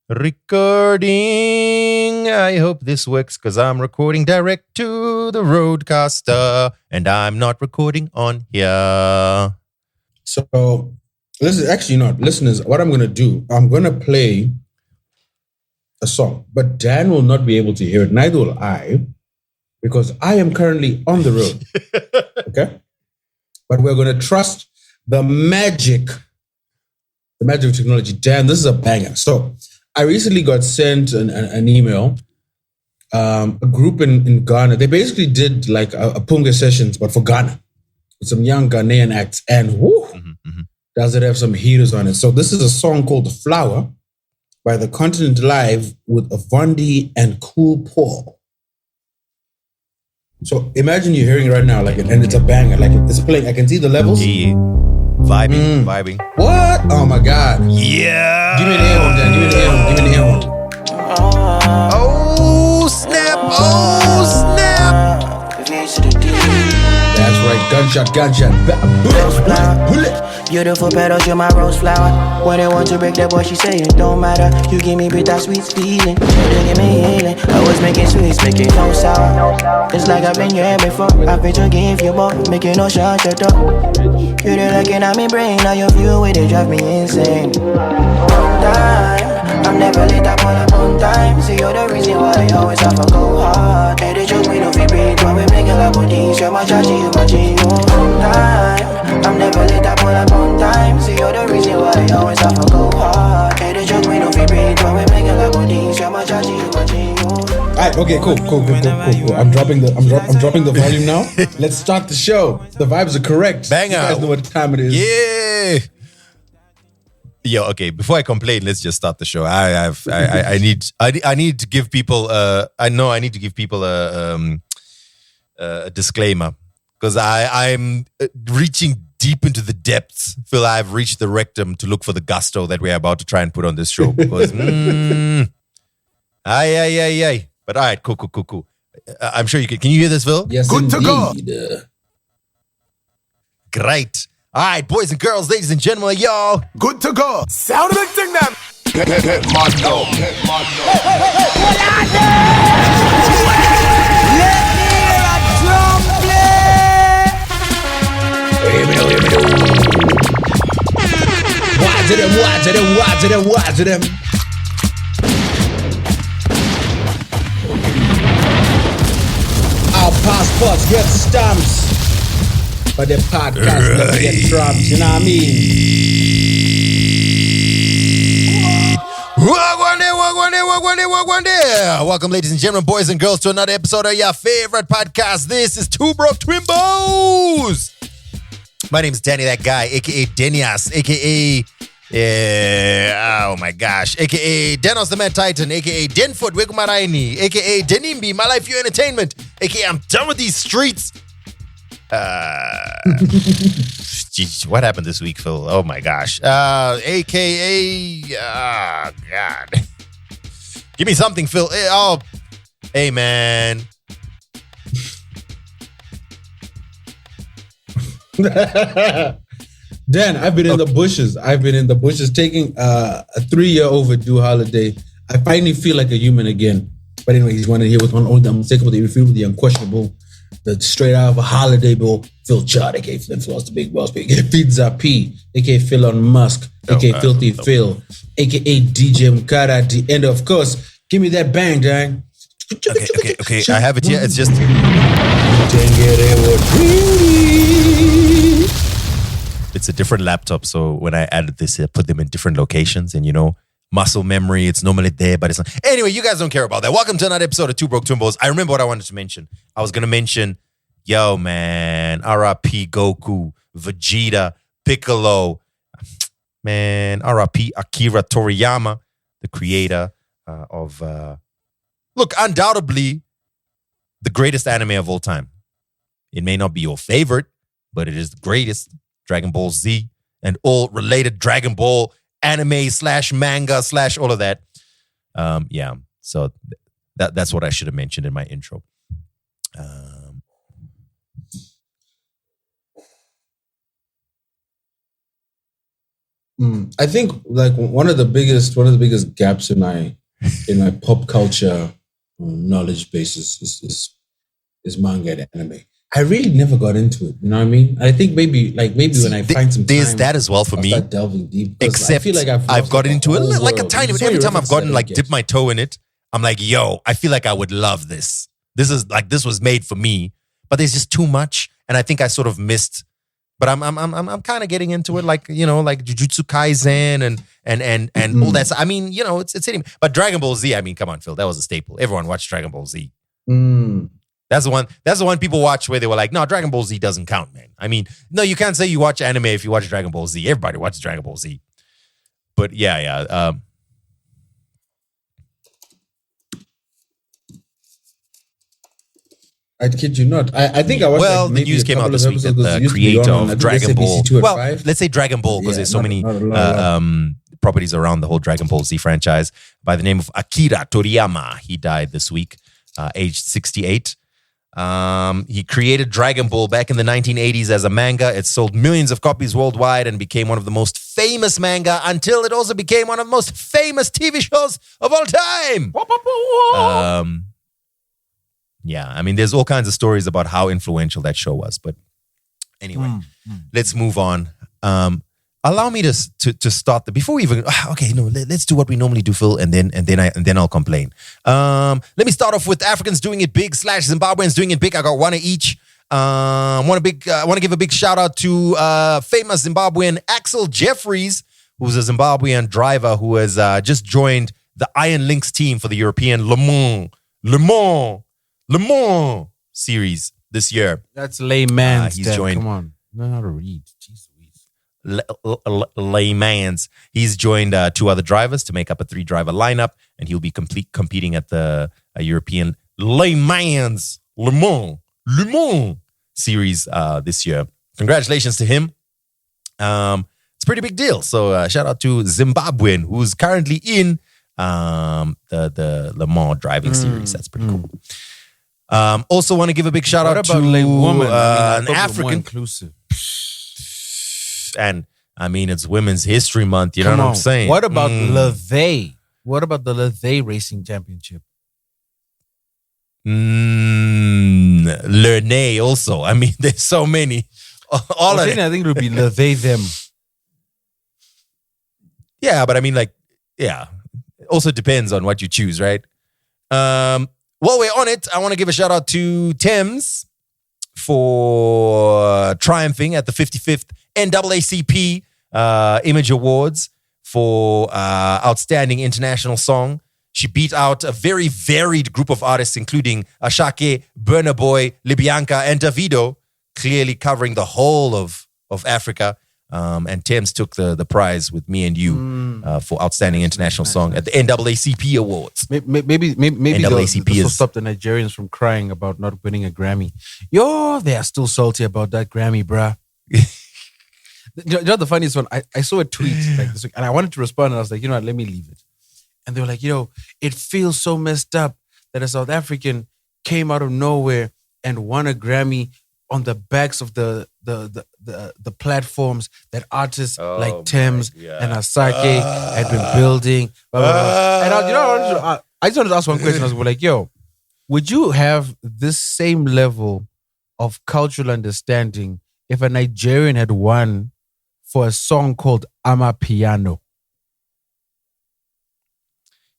Recording. I hope this works because I'm recording direct to the roadcaster and I'm not recording on here. So, this is actually not, listeners, what I'm going to do, I'm going to play a song, but Dan will not be able to hear it. Neither will I, because I am currently on the road. Okay? But we're going to trust the magic of technology. Dan, this is a banger. So, I recently got sent an email. A group in Ghana, they basically did like a Punga sessions, but for Ghana, with some young Ghanaian acts, and whoo, does it have some heaters on it. So this is a song called Flower by The Continent Live with Unfounded and Cool Paul. So imagine you're hearing it right now, like, and it's a banger, like it's playing. I can see the levels. Yeah. Vibing. What? Oh my God. Yeah. Give me an air horn, Dan. Give me an air horn. Oh, snap. That's right. Gunshot. Bullet. Beautiful petals, you're my rose flower. When they want to break that boy, she say it don't matter. You give me bitter sweet feeling. You give me healing. I was making sweets, making no sour. It's like I've been here before. I've been to give you more, making no shut your door. You're looking at me brain, now your view with it drive me insane. On time, I'm never late, I pull up on time. See, you're the reason why I always have to go hard. Hey, they joke, we don't feel breathe when we make a lot of these. You're my charge, you my G. On time, I'm never late, I pull up on time. See, you're the reason why I always have to go hard. Hey, they joke, we don't feel breathe when we make a lot of these. You're my charge, you my G. Alright, okay, cool. I'm dropping the volume now. Let's start the show. The vibes are correct. Banger. You guys know what time it is. Yeah. Yo, okay. Before I complain, let's just start the show. I need to give people. I need to give people a disclaimer because I'm reaching deep into the depths. Feel I've reached the rectum to look for the gusto that we're about to try and put on this show because. Aye. But all right, cool. I'm sure you can. Can you hear this, Phil? Yes, Good to go. Great. All right, boys and girls, ladies and gentlemen, y'all. Good to go. Sound of the thing them. Get mad now. Let me hear a drum play. Watch them. Our passports get stamps, but the podcast never get tramps. You know what I mean? Welcome, ladies and gentlemen, boys and girls, to another episode of your favorite podcast. This is Two Broke Twimbos. My name is Danny, that guy, aka Denias, aka oh my gosh, aka Denos the Mad Titan, aka Denfoot Wegumaraini, aka Denimbi, My Life Your Entertainment, aka I'm done with these streets. Geez, what happened this week, Phil? Oh my gosh. AKA God. Give me something, Phil. Hey man. Dan, I've been in the bushes. Taking a 3-year overdue holiday. I finally feel like a human again. But anyway, he's one here with one old unmistakable, the irrefutable, the unquestionable, the straight out of a holiday bill, Phil Chard, aka Flynn Floss, the big boss, aka Pizza P, aka Phil on Musk, aka Filthy Phil, aka DJ Mkara, the end of course. Give me that bang, Dan. Okay. I have it here. It's just. It's a different laptop, so when I added this, I put them in different locations, and muscle memory, it's normally there, but it's not. Anyway, you guys don't care about that. Welcome to another episode of Two Broke Twimbos. I remember what I wanted to mention. I was going to mention, yo, man, R.I.P. Goku, Vegeta, Piccolo, man, R.I.P. Akira Toriyama, the creator of, undoubtedly the greatest anime of all time. It may not be your favorite, but it is the greatest. Dragon Ball Z and all related Dragon Ball anime / manga / all of that. So that's what I should have mentioned in my intro. I think like one of the biggest gaps in my pop culture knowledge base is manga and anime. I really never got into it. You know what I mean? I think maybe when I find some time, there's that as well for I'll me. start delving deep. Except I feel like I've gotten into it like a tiny bit. Every time I've gotten like dipped my toe in it, I'm like, yo, I feel like I would love this. This was made for me. But there's just too much, and I think I sort of missed. But I'm kind of getting into it, like like Jujutsu Kaisen and all that. I mean, it's hitting. But Dragon Ball Z, I mean, come on, Phil, that was a staple. Everyone watched Dragon Ball Z. That's the one people watch where they were like, no, Dragon Ball Z doesn't count, man. I mean, no, you can't say you watch anime if you watch Dragon Ball Z. Everybody watches Dragon Ball Z. But yeah. I kid you not. I think I watched. Well, the news came out this week that the creator of Dragon Ball. Well, let's say Dragon Ball because there's so many properties around the whole Dragon Ball Z franchise. By the name of Akira Toriyama, he died this week, aged 68. He created Dragon Ball back in the 1980s as a manga. It sold millions of copies worldwide and became one of the most famous manga until it also became one of the most famous TV shows of all time. Yeah, I mean, there's all kinds of stories about how influential that show was. But anyway, let's move on. Allow me to start before we even. Okay, no, let's do what we normally do, Phil, and then I'll complain. Let me start off with Africans doing it big / Zimbabweans doing it big. I got one of each. Want to give a big shout out to famous Zimbabwean Axel Jeffries, who's a Zimbabwean driver who has just joined the Iron Lynx team for the European Le Mans series this year. That's layman's. He's joined. Come on, learn how to read. Jeez Layman's. He's joined 2 other drivers to make up a 3-driver lineup, and he'll be competing at the European Le Mans series this year. Congratulations to him. It's a pretty big deal. So shout out to Zimbabwean, who's currently in the Le Mans driving series. That's pretty cool. Also want to give a big shout out to an African. Inclusive. And I mean, it's Women's History Month. You know what I'm saying? What about Levay? What about the Levay Racing Championship? Lernay also. I mean, there's so many. I think it would be Levay them. Yeah, but I mean, like, yeah. It also depends on what you choose, right? While we're on it, I want to give a shout out to Thames for triumphing at the 55th NAACP Image Awards for Outstanding International Song. She beat out a very varied group of artists, including Ashake, Burna Boy, Libianca, and Davido, clearly covering the whole of Africa. And Thames took the prize with Me and You for Outstanding International Song at the NAACP Awards. Maybe NAACP this will stop the Nigerians from crying about not winning a Grammy. They are still salty about that Grammy, bruh. You know the funniest one? I saw a tweet like this week, and I wanted to respond, and I was like, you know what, let me leave it. And they were like, it feels so messed up that a South African came out of nowhere and won a Grammy on the backs of the platforms that artists like Thames and Asake had been building. Blah, blah, blah. And I just wanted to ask one question. I was like, would you have this same level of cultural understanding if a Nigerian had won for a song called Amapiano?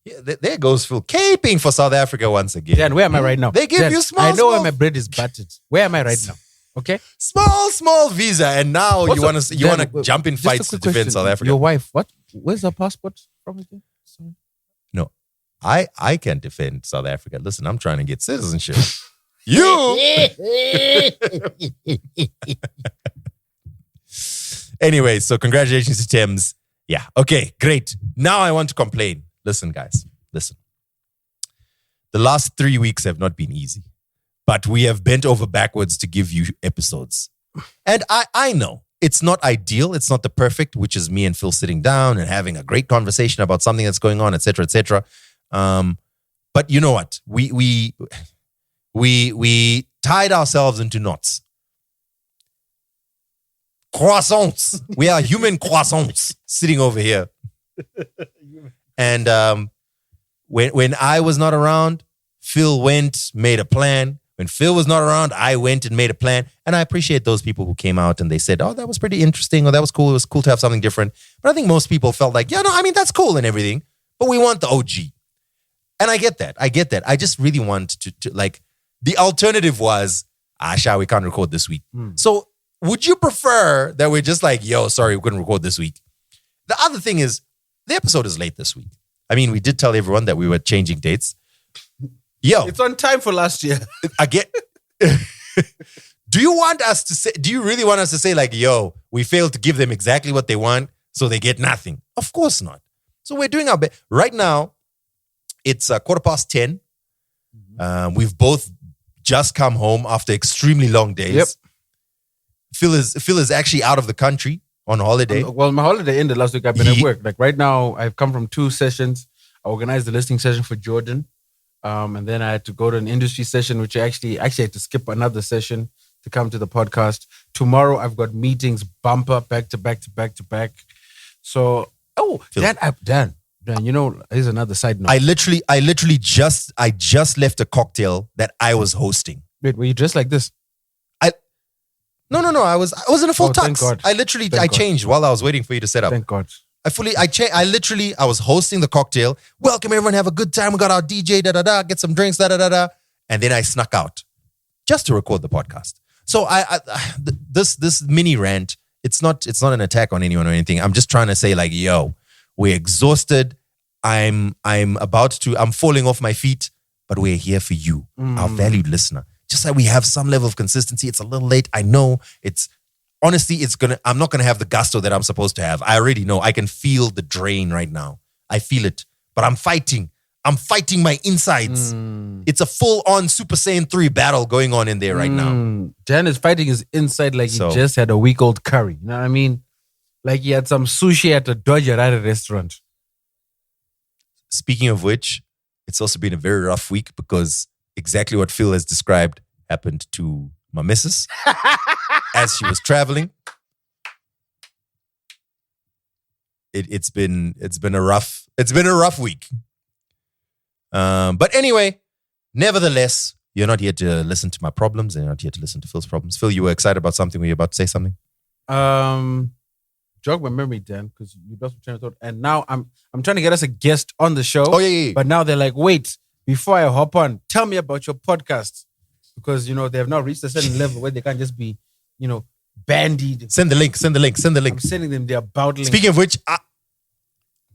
Yeah, there goes Phil caping for South Africa once again. Dan, where am I right now? They give you small. I know where my bread is buttered. Where am I right now? Okay, small visa, and now you want to jump in fights to defend South Africa. Your wife, what? Where's her passport from again? Sorry. No, I can defend South Africa. Listen, I'm trying to get citizenship. You. Anyway, so congratulations to Thames. Yeah. Okay, great. Now I want to complain. Listen, guys. Listen. The last 3 weeks have not been easy, but we have bent over backwards to give you episodes. And I know it's not ideal. It's not the perfect, which is me and Phil sitting down and having a great conversation about something that's going on, etc., etc. But you know what? We tied ourselves into knots. croissants. We are human croissants sitting over here. And when I was not around, Phil went, made a plan. When Phil was not around, I went and made a plan. And I appreciate those people who came out and they said, oh, that was pretty interesting, or that was cool. It was cool to have something different. But I think most people felt like, yeah, no, I mean, that's cool and everything, but we want the OG. And I get that. I just really want to like, the alternative was, Sha, we can't record this week. So would you prefer that we're just like, yo, sorry, we couldn't record this week? The other thing is, the episode is late this week. I mean, we did tell everyone that we were changing dates. Yo. It's on time for last year. I get. Do you really want us to say like, yo, we failed to give them exactly what they want, so they get nothing? Of course not. So we're doing our best. Right now, it's 10:15. We've both just come home after extremely long days. Yep. Phil is actually out of the country on holiday. Well, my holiday ended last week. I've been at work. Like right now, I've come from 2 sessions. I organized the listening session for Jordan. And then I had to go to an industry session, which I actually had to skip another session to come to the podcast. Tomorrow, I've got meetings bumper back to back to back to back. So, Dan, you know, here's another side note. I literally just left a cocktail that I was hosting. Wait, were you dressed like this? No. I was in a full thank tux. God. I changed while I was waiting for you to set up. Thank God. I was hosting the cocktail. Welcome everyone, have a good time. We got our DJ, get some drinks, and then I snuck out just to record the podcast. So this mini rant, it's not an attack on anyone or anything. I'm just trying to say like, yo, we're exhausted. I'm falling off my feet, but we're here for you, our valued listener. Just like we have some level of consistency. It's a little late. I know honestly, I'm not gonna have the gusto that I'm supposed to have. I already know. I can feel the drain right now. I feel it. But I'm fighting. I'm fighting my insides. It's a full-on Super Saiyan 3 battle going on in there right now. Dan is fighting his inside like he just had a week-old curry. You know what I mean? Like he had some sushi at a Dodger at a restaurant. Speaking of which, it's also been a very rough week because exactly what Phil has described happened to my missus as she was traveling. It's been a rough week. But anyway, nevertheless, you're not here to listen to my problems and you're not here to listen to Phil's problems. Phil, you were excited about something. Were you about to say something? Jog my memory, Dan, because you lost my train of thought. And now I'm trying to get us a guest on the show. Oh, yeah. But now they're like, wait, before I hop on, tell me about your podcast. Because, you know, they have now reached a certain level where they can't just be, you know, bandied. Send the link. I'm sending them their about link. Speaking of which,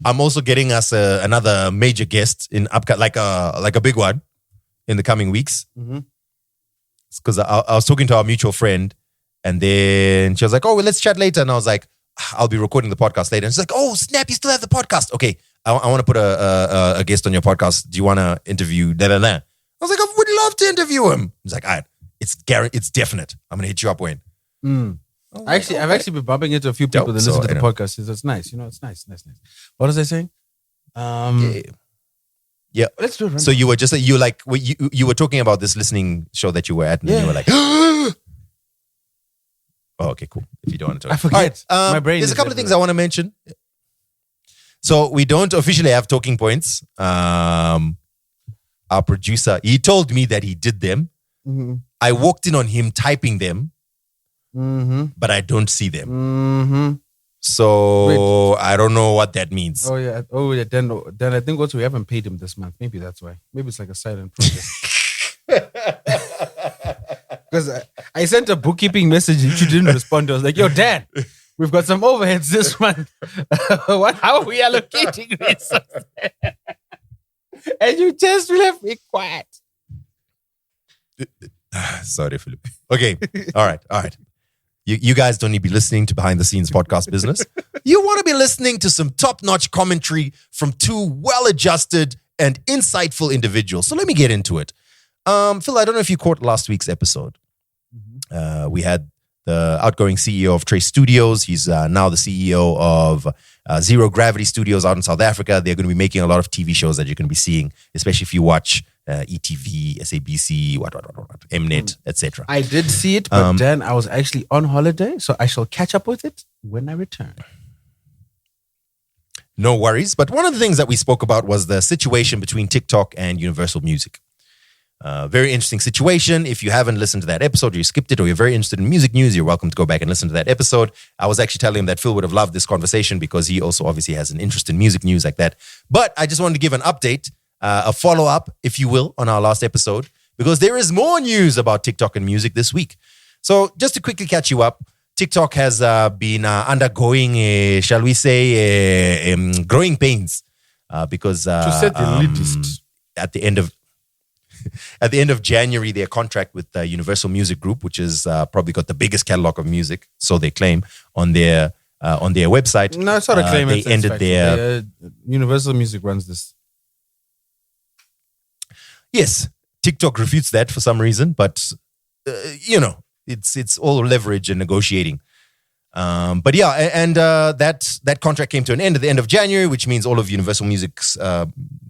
I'm also getting us another major guest in like a big one in the coming weeks. It's because I was talking to our mutual friend and then she was like, oh, well, let's chat later. And I was like, I'll be recording the podcast later. And she's like, oh, snap, you still have the podcast. Okay, I want to put a guest on your podcast. Do you want to interview I was like, I would love to interview him. He's like, all right, it's definite. I'm going to hit you up, Wayne. I've actually been bumping into a few people that listen to the podcast. So it's nice. You know, it's nice. What was I saying? Yeah. Let's do it. So you were talking about this listening show that you were at and you were like, oh, okay, cool. If you don't want to talk. I forget. Right, my brain. There's a couple of things I want to mention. So we don't officially have talking points. Our producer, he told me that he did them. I walked in on him typing them, but I don't see them. So I don't know what that means. Oh yeah. Then I think also we haven't paid him this month. Maybe that's why. Maybe it's like a silent project. Because I sent a bookkeeping message and you didn't respond to. I was like, yo, Dan, we've got some overheads this month. How are we allocating this? And you just left me quiet. Sorry, Philip. Okay. All right. You guys don't need to be listening to behind the scenes podcast business. You want to be listening to some top-notch commentary from 2 well-adjusted and insightful individuals. So let me get into it. Phil, I don't know if you caught last week's episode. We had the outgoing CEO of Trace Studios. He's now the CEO of Zero Gravity Studios out in South Africa. They're going to be making a lot of TV shows that you're going to be seeing, especially if you watch ETV, SABC, what, Mnet, etc. I did see it, but Dan, I was actually on holiday, so I shall catch up with it when I return. No worries. But one of the things that we spoke about was the situation between TikTok and Universal Music. Very interesting situation. If you haven't listened to that episode, or you skipped it, or you're very interested in music news, you're welcome to go back and listen to that episode. I was actually telling him that Phil would have loved this conversation because he also obviously has an interest in music news like that. But I just wanted to give an update, a follow-up, if you will, on our last episode, because there is more news about TikTok and music this week. So just to quickly catch you up, TikTok has been undergoing, shall we say, growing pains because To set the latest. at the end of January, their contract with Universal Music Group, which is probably got the biggest catalog of music, so they claim on their website. No, it's not a claim. They it's ended factual. their Universal Music runs this. yes. TikTok refutes that for some reason, but it's all leverage and negotiating. But yeah, and that contract came to an end at the end of January, which means all of Universal Music's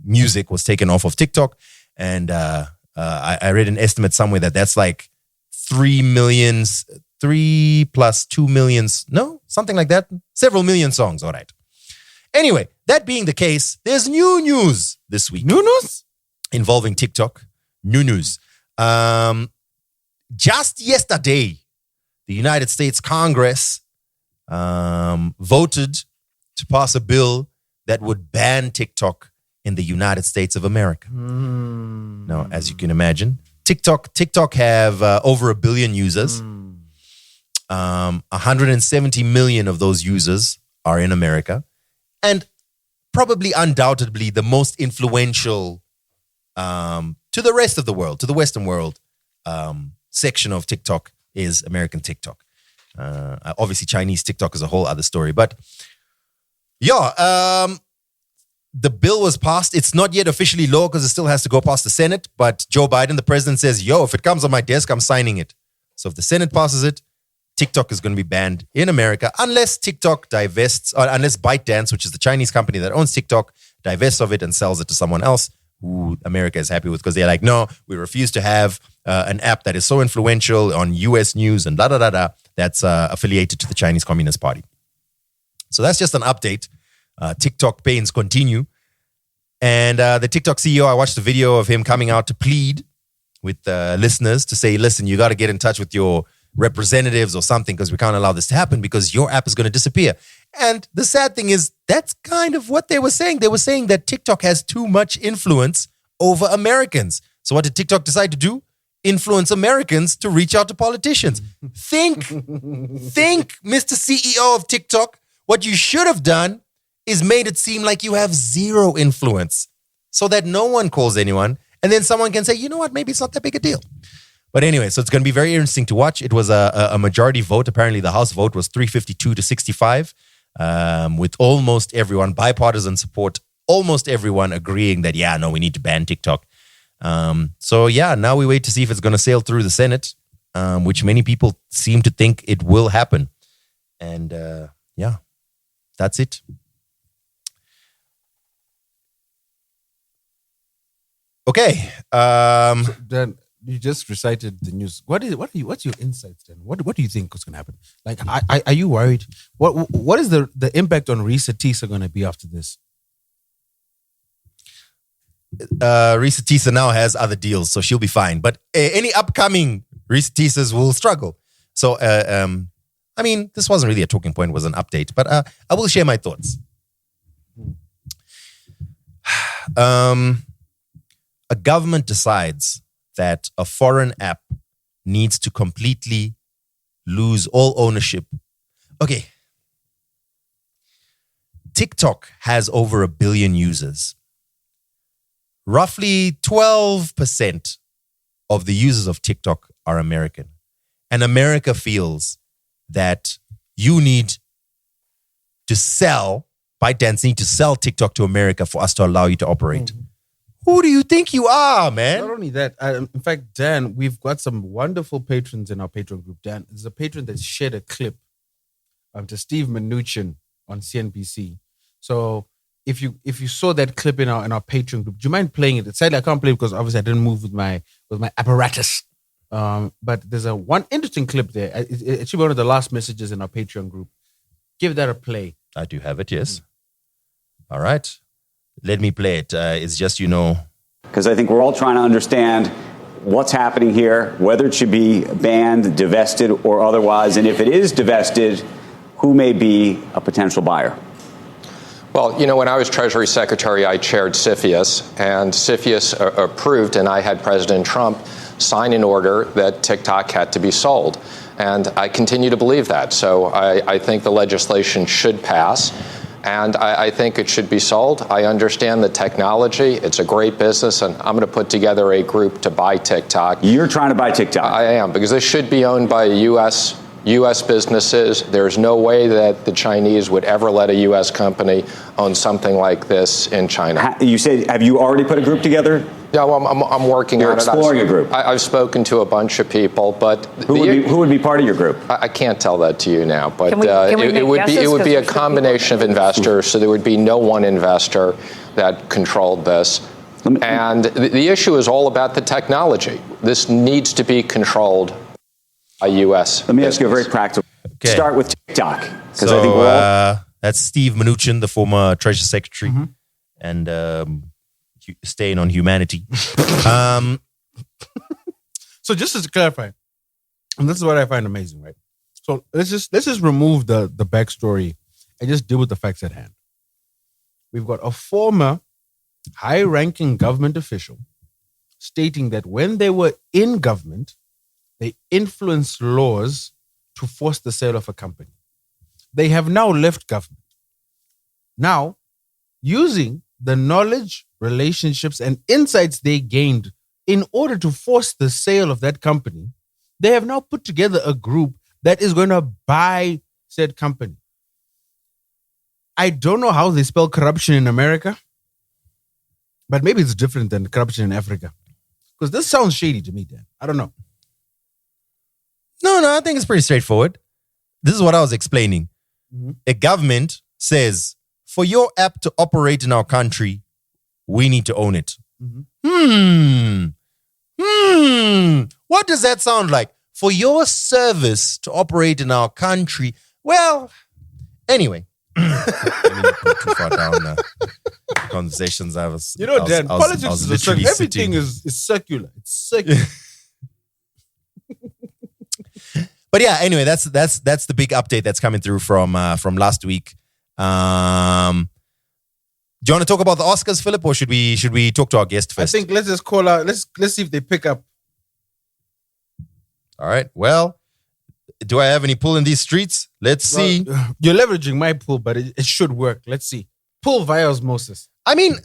music was taken off of TikTok. And I read an estimate somewhere that's like 3 plus 2 millions, no, something like that. Several million songs, all right. Anyway, that being the case, there's new news this week. New news? Involving TikTok. New news. Just yesterday, the United States Congress voted to pass a bill that would ban TikTok in the United States of America. Now, as you can imagine, TikTok have over 1 billion users. 170 million of those users are in America. And probably undoubtedly the most influential to the rest of the world, to the Western world section of TikTok is American TikTok. Obviously, Chinese TikTok is a whole other story. But yeah, the bill was passed. It's not yet officially law because it still has to go past the Senate. But Joe Biden, the president, says, if it comes on my desk, I'm signing it. So if the Senate passes it, TikTok is going to be banned in America unless TikTok divests, or unless ByteDance, which is the Chinese company that owns TikTok, divests of it and sells it to someone else who America is happy with, because they're like, no, we refuse to have an app that is so influential on US news and that's affiliated to the Chinese Communist Party. So that's just an update. TikTok pains continue. And the TikTok CEO, I watched a video of him coming out to plead with listeners to say, listen, you got to get in touch with your representatives or something because we can't allow this to happen because your app is going to disappear. And the sad thing is that's kind of what they were saying. They were saying that TikTok has too much influence over Americans. So what did TikTok decide to do? Influence Americans to reach out to politicians. Think, Mr. CEO of TikTok, what you should have done is made it seem like you have zero influence so that no one calls anyone. And then someone can say, you know what, maybe it's not that big a deal. But anyway, so it's going to be very interesting to watch. It was a majority vote. Apparently, the House vote was 352 to 65, with almost everyone, bipartisan support, almost everyone agreeing that, we need to ban TikTok. So now we wait to see if it's going to sail through the Senate, which many people seem to think it will happen. And that's it. Okay. Dan, you just recited the news. What's your insights then? What do you think is going to happen? Like, are you worried? What is the impact on Risa Tisa going to be after this? Risa Tisa now has other deals, so she'll be fine. But any upcoming Risa Tisas will struggle. So, this wasn't really a talking point, it was an update. But I will share my thoughts. A government decides that a foreign app needs to completely lose all ownership. Okay. TikTok has over 1 billion users. Roughly 12% of the users of TikTok are American. And America feels that you need to sell, ByteDance need to sell TikTok to America for us to allow you to operate. Mm-hmm. Who do you think you are, man? Not only that, in fact, Dan, we've got some wonderful patrons in our Patreon group. Dan, there's a patron that shared a clip to Steve Mnuchin on CNBC. So if you saw that clip in our Patreon group, do you mind playing it? Sadly, I can't play it because obviously I didn't move with my apparatus. But there's one interesting clip there. It's actually one of the last messages in our Patreon group. Give that a play. I do have it, yes. All right. Let me play it. It's just, Because I think we're all trying to understand what's happening here, whether it should be banned, divested, or otherwise. And if it is divested, who may be a potential buyer? Well, when I was Treasury Secretary, I chaired CFIUS, and CFIUS approved, and I had President Trump sign an order that TikTok had to be sold. And I continue to believe that. So I think the legislation should pass. And I think it should be sold. I understand the technology. It's a great business, and I'm going to put together a group to buy TikTok. You're trying to buy TikTok? I am, because this should be owned by U.S. businesses. There's no way that the Chinese would ever let a U.S. company own something like this in China. You said, have you already put a group together? Yeah, well, I'm working You're on it. Exploring a group. I've spoken to a bunch of people, but who would be part of your group? I can't tell that to you now, but it would be a combination of investors. So there would be no one investor that controlled this. And the issue is all about the technology. This needs to be controlled by U.S. Let me ask you a very practical. Okay. Start with TikTok, because So I think we're all. that's Steve Mnuchin, the former Treasury Secretary, and staying on humanity. So just to clarify, and this is what I find amazing, right? So let's just remove the backstory and just deal with the facts at hand. We've got a former high-ranking government official stating that when they were in government, they influenced laws to force the sale of a company. They have now left government. Now, using the knowledge, relationships, and insights they gained in order to force the sale of that company, they have now put together a group that is going to buy said company. I don't know how they spell corruption in America, but maybe it's different than corruption in Africa. Because this sounds shady to me, Dan. I don't know. No, I think it's pretty straightforward. This is what I was explaining. A government says, for your app to operate in our country, we need to own it. What does that sound like? For your service to operate in our country, well, anyway. Let me not go too far down conversations. Dan, politics is circular. Everything is circular. It's circular. But yeah, anyway, that's the big update that's coming through from last week. Do you want to talk about the Oscars, Philip, or should we talk to our guest first? I think let's just call out. Let's see if they pick up. All right. Well, do I have any pull in these streets? Let's see. You're leveraging my pull, but it should work. Let's see. Pull via osmosis. I mean,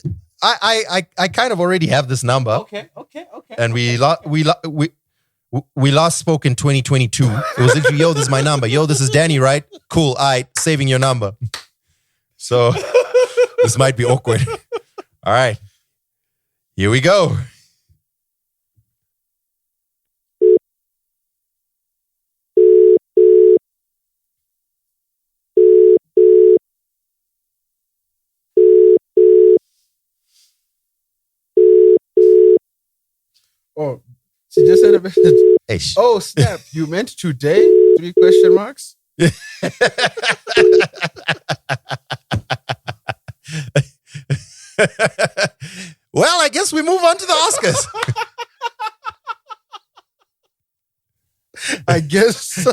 I kind of already have this number. Okay. And we last spoke in 2022. It was literally, yo, this is my number. Yo, this is Danny, right? Cool. All right, saving your number. So this might be awkward. All right. Here we go. Oh, she just sent a message. Hey, Oh, snap. You meant today? 3 question marks? Well, I guess we move on to the Oscars. I guess so.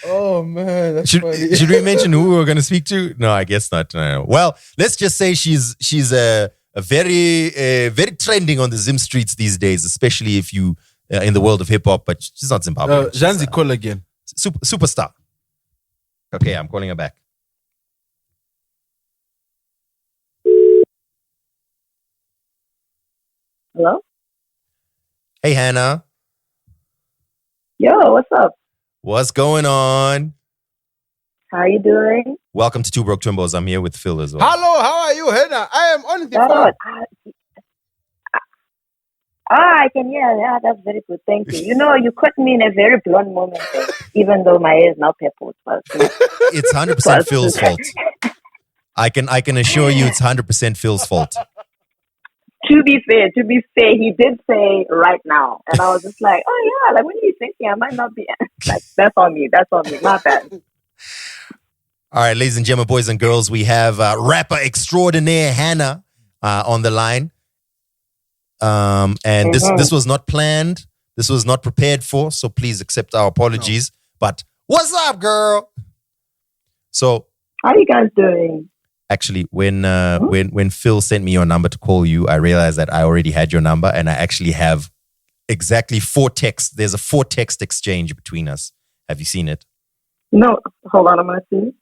Oh, man. That's funny. Should we mention who we were going to speak to? No, I guess not. No. Well, let's just say she's a very trending on the Zim streets these days, especially if you in the world of hip hop. But she's not Zimbabwean. Janzi, call again. Superstar. Okay, I'm calling her back. Hello? Hey, Hannah. Yo, what's up? What's going on? How are you doing? Welcome to Two Broke Twimbos. I'm here with Phil as well. Hello, how are you, Hannah? I am on the Oh, phone. I can hear. Yeah, that's very good. Thank you. You know, you caught me in a very blonde moment, though, even though my hair is now purple. But, It's 100% Phil's fault. I can assure you it's 100% Phil's fault. To be fair, he did say right now, and I was just like, oh yeah, like when are you thinking? I might not be like that's on me, my bad. All right, ladies and gentlemen, boys and girls, we have rapper extraordinaire Hannah on the line. And this was not planned. This was not prepared for. So please accept our apologies. No. But what's up, girl? So how are you guys doing? Actually, when Phil sent me your number to call you, I realized that I already had your number, and I actually have exactly 4 texts. There's a 4 text exchange between us. Have you seen it? No, hold on, I'm gonna see.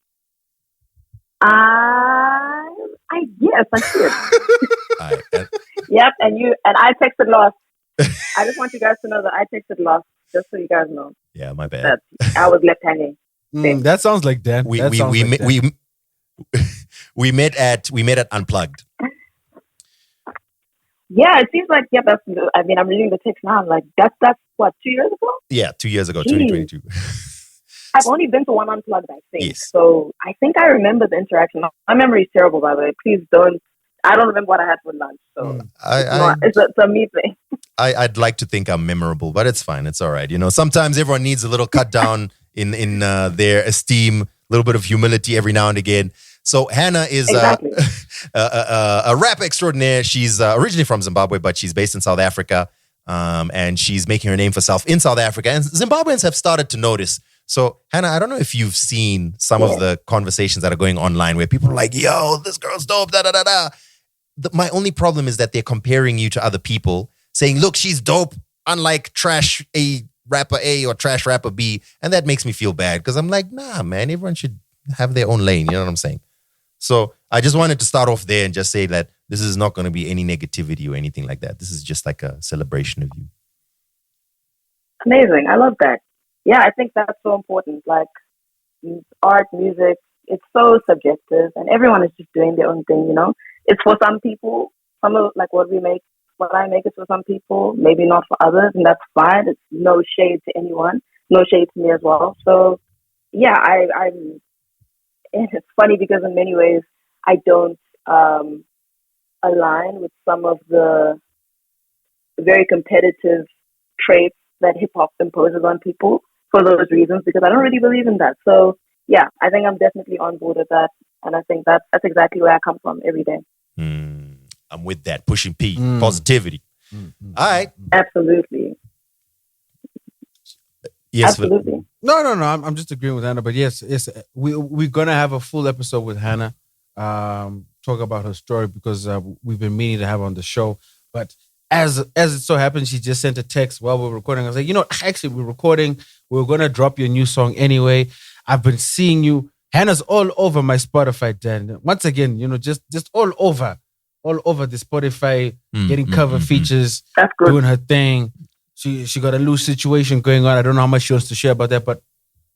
I yes, I see it. Yep, and I texted last. I just want you guys to know that I texted last, just so you guys know. Yeah, my bad. I was left hanging. That sounds like Dan. We met at Unplugged. Yeah, it seems like that's. I mean, I'm reading the text now. I'm like, that's what 2 years ago. Yeah, 2 years ago, 2022. I've only been to one Unplugged, I think. Yes. So I think I remember the interaction. My memory is terrible, by the way. Please don't. I don't remember what I had for lunch. So it's a me thing. I'd like to think I'm memorable, but it's fine. It's all right. You know, sometimes everyone needs a little cut down in their esteem, a little bit of humility every now and again. So Hannah is exactly. a rap extraordinaire. She's originally from Zimbabwe, but she's based in South Africa. And she's making her name for herself in South Africa. And Zimbabweans have started to notice. So Hannah, I don't know if you've seen some of the conversations that are going online where people are like, yo, this girl's dope, da da da da. My only problem is that they're comparing you to other people, saying, look, she's dope, unlike trash rapper A or trash rapper B. And that makes me feel bad because I'm like, nah, man, everyone should have their own lane. You know what I'm saying? So I just wanted to start off there and just say that this is not going to be any negativity or anything like that. This is just like a celebration of you. Amazing. I love that. Yeah, I think that's so important. Like art, music, it's so subjective and everyone is just doing their own thing, you know? It's for some people. Some of like what I make is for some people, maybe not for others, and that's fine. It's no shade to anyone, no shade to me as well. So yeah, I'm and it's funny because in many ways I don't align with some of the very competitive traits that hip hop imposes on people for those reasons, because I don't really believe in that. So yeah, I think I'm definitely on board with that, and I think that's exactly where I come from every day. I'm with that. Pushing P, positivity. All right. Absolutely. Yes. Absolutely. No. I'm just agreeing with Hannah. But yes, we're gonna have a full episode with Hannah, talk about her story because we've been meaning to have her on the show. But as it so happens, she just sent a text while we're recording. I was like, actually, we're recording. We're gonna drop your new song anyway. I've been seeing you. Hannah's all over my Spotify, Dan. Once again, just all over the Spotify, getting cover features, doing her thing. She got a loose situation going on. I don't know how much she wants to share about that, but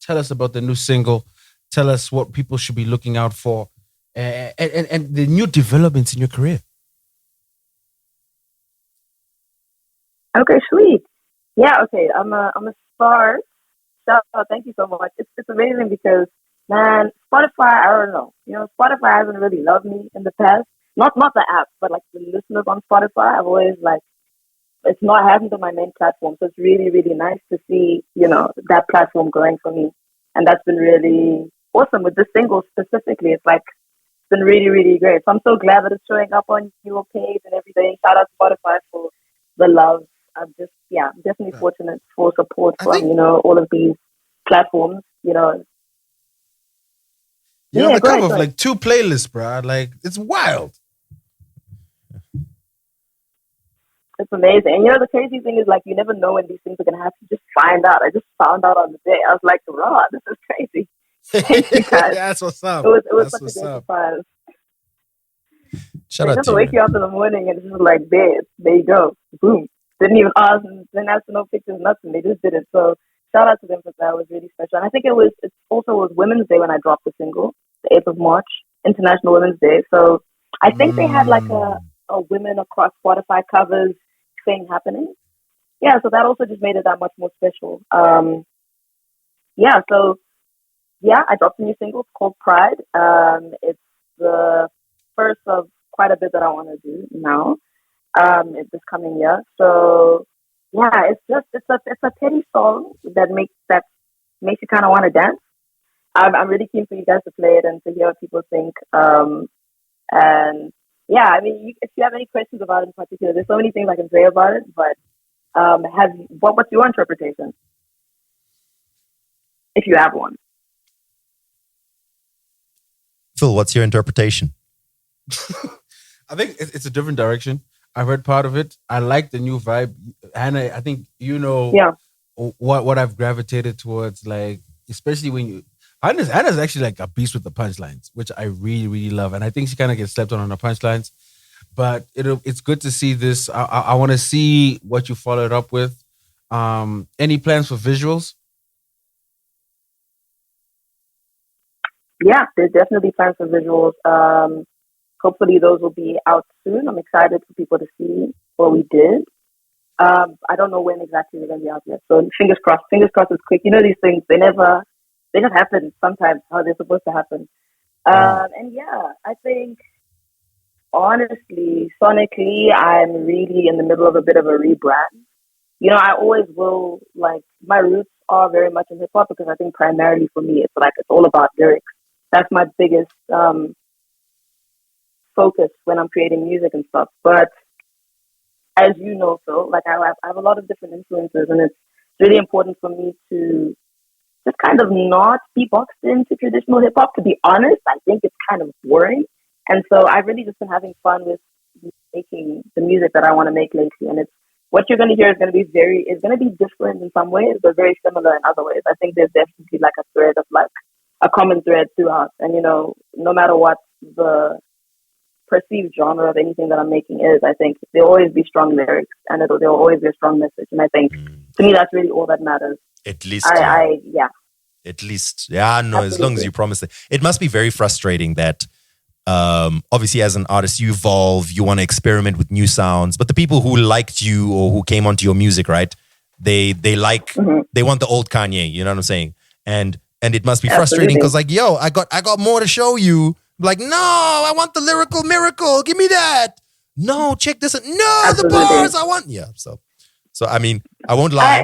tell us about the new single. Tell us what people should be looking out for, and the new developments in your career. Okay, sweet. Yeah, okay. I'm a start. Shout out, thank you so much. It's amazing because, man, Spotify, I don't know. Spotify hasn't really loved me in the past. Not the app, but like the listeners on Spotify. I've always it hasn't been my main platform. So it's really, really nice to see, that platform growing for me. And that's been really awesome with this single specifically. It's been really, really great. So I'm so glad that it's showing up on your page and everything. Shout out to Spotify for the love. I'm definitely fortunate for support from, all of these platforms, You're on the cover of like 2 playlists, bro. Like, it's wild. It's amazing. And the crazy thing is, you never know when these things are going to happen. You just find out. I just found out on the day. I was like, raw, this is crazy. Thank you guys. That's what's up. It was such a great surprise. Shout out to just wake you up in the morning and it's just like, there you go. Boom. Didn't even ask, didn't ask for no pictures, nothing. They just did it. So shout out to them for that. It was really special. And I think it also was Women's Day when I dropped the single, the 8th of March, International Women's Day. So I think they had a women across Spotify covers thing happening. Yeah, so that also just made it that much more special. I dropped a new single. It's called Pride. It's the first of quite a bit that I want to do now, this coming year. So yeah, it's a petty song that makes you kind of want to dance. I'm really keen for you guys to play it and to hear what people think. And yeah, I mean, if you have any questions about it in particular, there's so many things I can say about it. But what's your interpretation, if you have one? Phil, what's your interpretation? I think it's a different direction. I've heard part of it. I like the new vibe. Hannah, I think what I've gravitated towards, like, especially when you... Hannah's actually like a beast with the punchlines, which I really, really love. And I think she kind of gets slept on her punchlines. But it's good to see this. I want to see what you followed up with. Any plans for visuals? Yeah, there's definitely plans for visuals. Hopefully those will be out soon. I'm excited for people to see what we did. I don't know when exactly they're going to be out yet. So fingers crossed. Fingers crossed it's quick. You know, these things, they just happen sometimes how they're supposed to happen. And yeah, I think, honestly, sonically, I'm really in the middle of a bit of a rebrand. You know, I always will, like, my roots are very much in hip hop because I think primarily for me, it's all about lyrics. That's my biggest focus when I'm creating music and stuff. But as you know, Phil, like I have a lot of different influences, and it's really important for me to just kind of not be boxed into traditional hip hop. To be honest, I think it's kind of boring. And so I've really just been having fun with making the music that I want to make lately. And it's what you're going to hear is going to be different in some ways, but very similar in other ways. I think there's definitely like a thread of like a common thread throughout. And, you know, no matter what the perceived genre of anything that I'm making is, I think there'll always be strong lyrics and there'll always be a strong message. And I think to me, that's really all that matters. At least, yeah. At least, yeah, no, Absolutely. as long as you promise it. It must be very frustrating that obviously as an artist, you evolve, you want to experiment with new sounds, but the people who liked you or who came onto your music, right, they want the old Kanye, you know what I'm saying? And it must be frustrating because like, yo, I got more to show you. Like, no, I want the lyrical miracle. Give me that. No, check this out. No, Absolutely. the bars I want. Yeah. So I mean, I won't lie.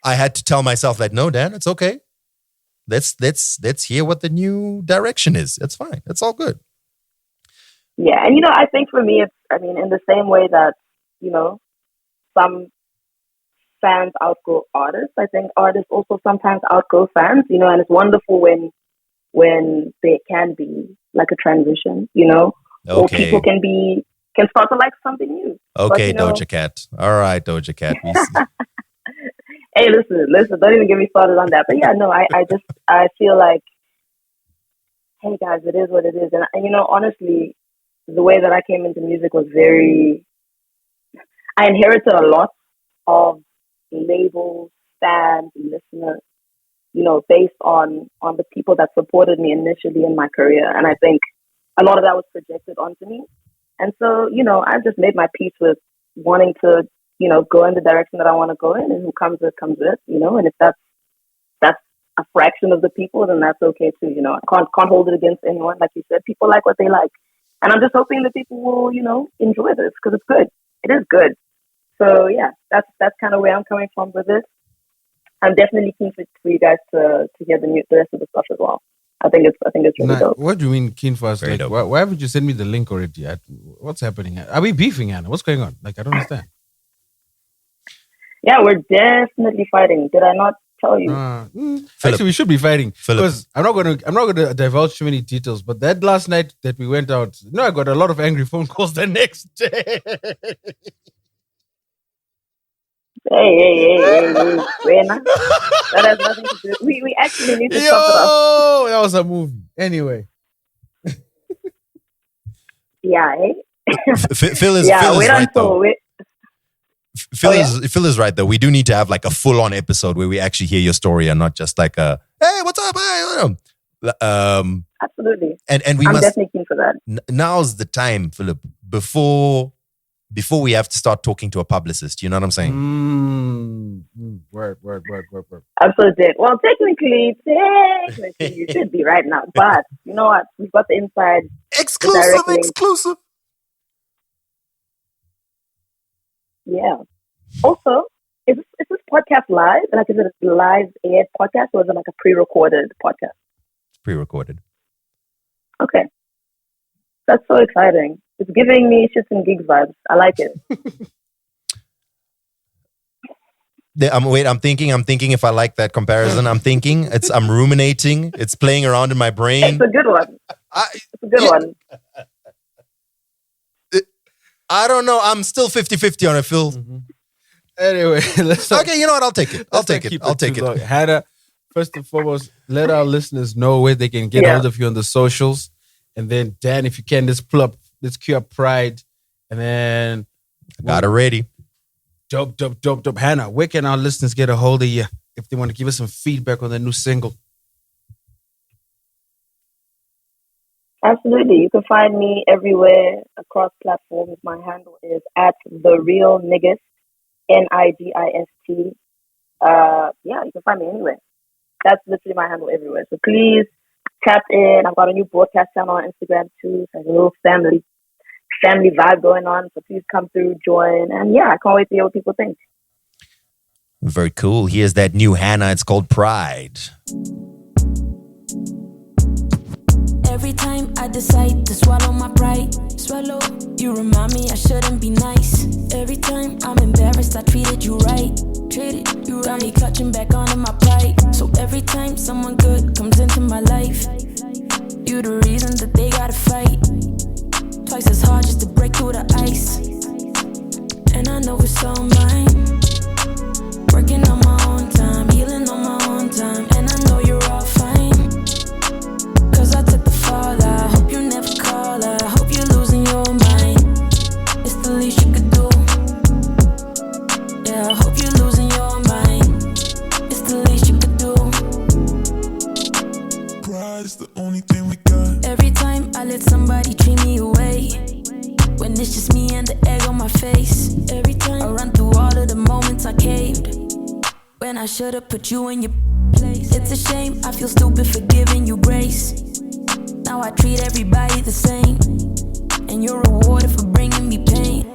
I had to tell myself that, no, Dan, it's okay. Let's hear what the new direction is. It's fine. It's all good. Yeah. And, you know, I think for me, in the same way that, you know, some fans outgrow artists, I think artists also sometimes outgrow fans, you know, and it's wonderful when there can be like a transition, you know, or people can start to like something new. Okay, but, Doja Cat. All right, Doja Cat. Hey, listen, don't even get me started on that. But yeah, no, I feel like, hey guys, it is what it is. And you know, honestly, the way that I came into music was I inherited a lot of labels, fans, listeners, you know, based on the people that supported me initially in my career. And I think a lot of that was projected onto me. And so, you know, I've just made my peace with wanting to, you know, go in the direction that I want to go in, and who comes with, you know, and if that's a fraction of the people, then that's okay too. You know, I can't hold it against anyone. Like you said, people like what they like. And I'm just hoping that people will, you know, enjoy this because it's good. It is good. So yeah, that's kind of where I'm coming from with this. I'm definitely keen for you guys to hear the rest of the stuff as well. I think it's really dope. What do you mean keen for us? Like, why haven't you sent me the link already? What's happening? Are we beefing, Anna? What's going on? Like, I don't understand. Yeah, we're definitely fighting. Did I not tell you? Actually, we should be fighting because I'm not gonna divulge too many details. But that last night that we went out, you know, I got a lot of angry phone calls the next day. Hey, Rena. That has nothing to do. We actually need to stop it up. That was a movie. Anyway. Yeah, Phil is right though. Phil is right though. We do need to have like a full-on episode where we actually hear your story and not just like a hey, what's up? Hey, absolutely. And I'm definitely keen for that. Now's the time, Philip, before we have to start talking to a publicist. You know what I'm saying? Word. Absolutely. Well, technically, you should be right now. But you know what? We've got the inside Exclusive. Yeah. Also, is this podcast live? Like, is it a live aired podcast or is it like a pre-recorded podcast? It's pre-recorded. Okay. That's so exciting. It's giving me shits and gigs vibes. I like it. I'm thinking if I like that comparison. I'm ruminating. It's playing around in my brain. It's a good one. It's a good one. I don't know. I'm still 50-50 on it, Phil. Mm-hmm. Anyway, okay, you know what? I'll take it. I'll take it. Hannah, first and foremost, let our listeners know where they can get hold of you on the socials. And then, Dan, if you can, let's cue up Pride. And then... Got it ready. Dope. Hannah, where can our listeners get a hold of you if they want to give us some feedback on the new single? Absolutely. You can find me everywhere across platforms. My handle is @TheRealNigist, NIGIST. You can find me anywhere. That's literally my handle everywhere. So please tap in. I've got a new broadcast channel on Instagram too. So there's a little family vibe going on. So please come through, join. And I can't wait to hear what people think. Very cool. Here's that new Hannah. It's called Pride. Every time I decide to swallow my pride, you remind me I shouldn't be nice. Every time I'm embarrassed, I treated you right. Got me clutching back onto my pride. So every time someone good comes into my life, you the reason that they gotta fight. Twice as hard just to break through the ice. And I know it's all mine. Working on my own time, healing on my own time. And I know you're all fine. Cause I took the fall, I hope you never call. I hope you're losing your mind. It's the least you could do. Yeah, I hope you're losing your mind. It's the least you could do. Pride is the only thing we got. Every time I let somebody treat me away, when it's just me and the egg on my face. Every time I run through all of the moments I caved, when I should've put you in your place. It's a shame, I feel stupid for giving you grace. Now I treat everybody the same, and you're rewarded for bringing me pain.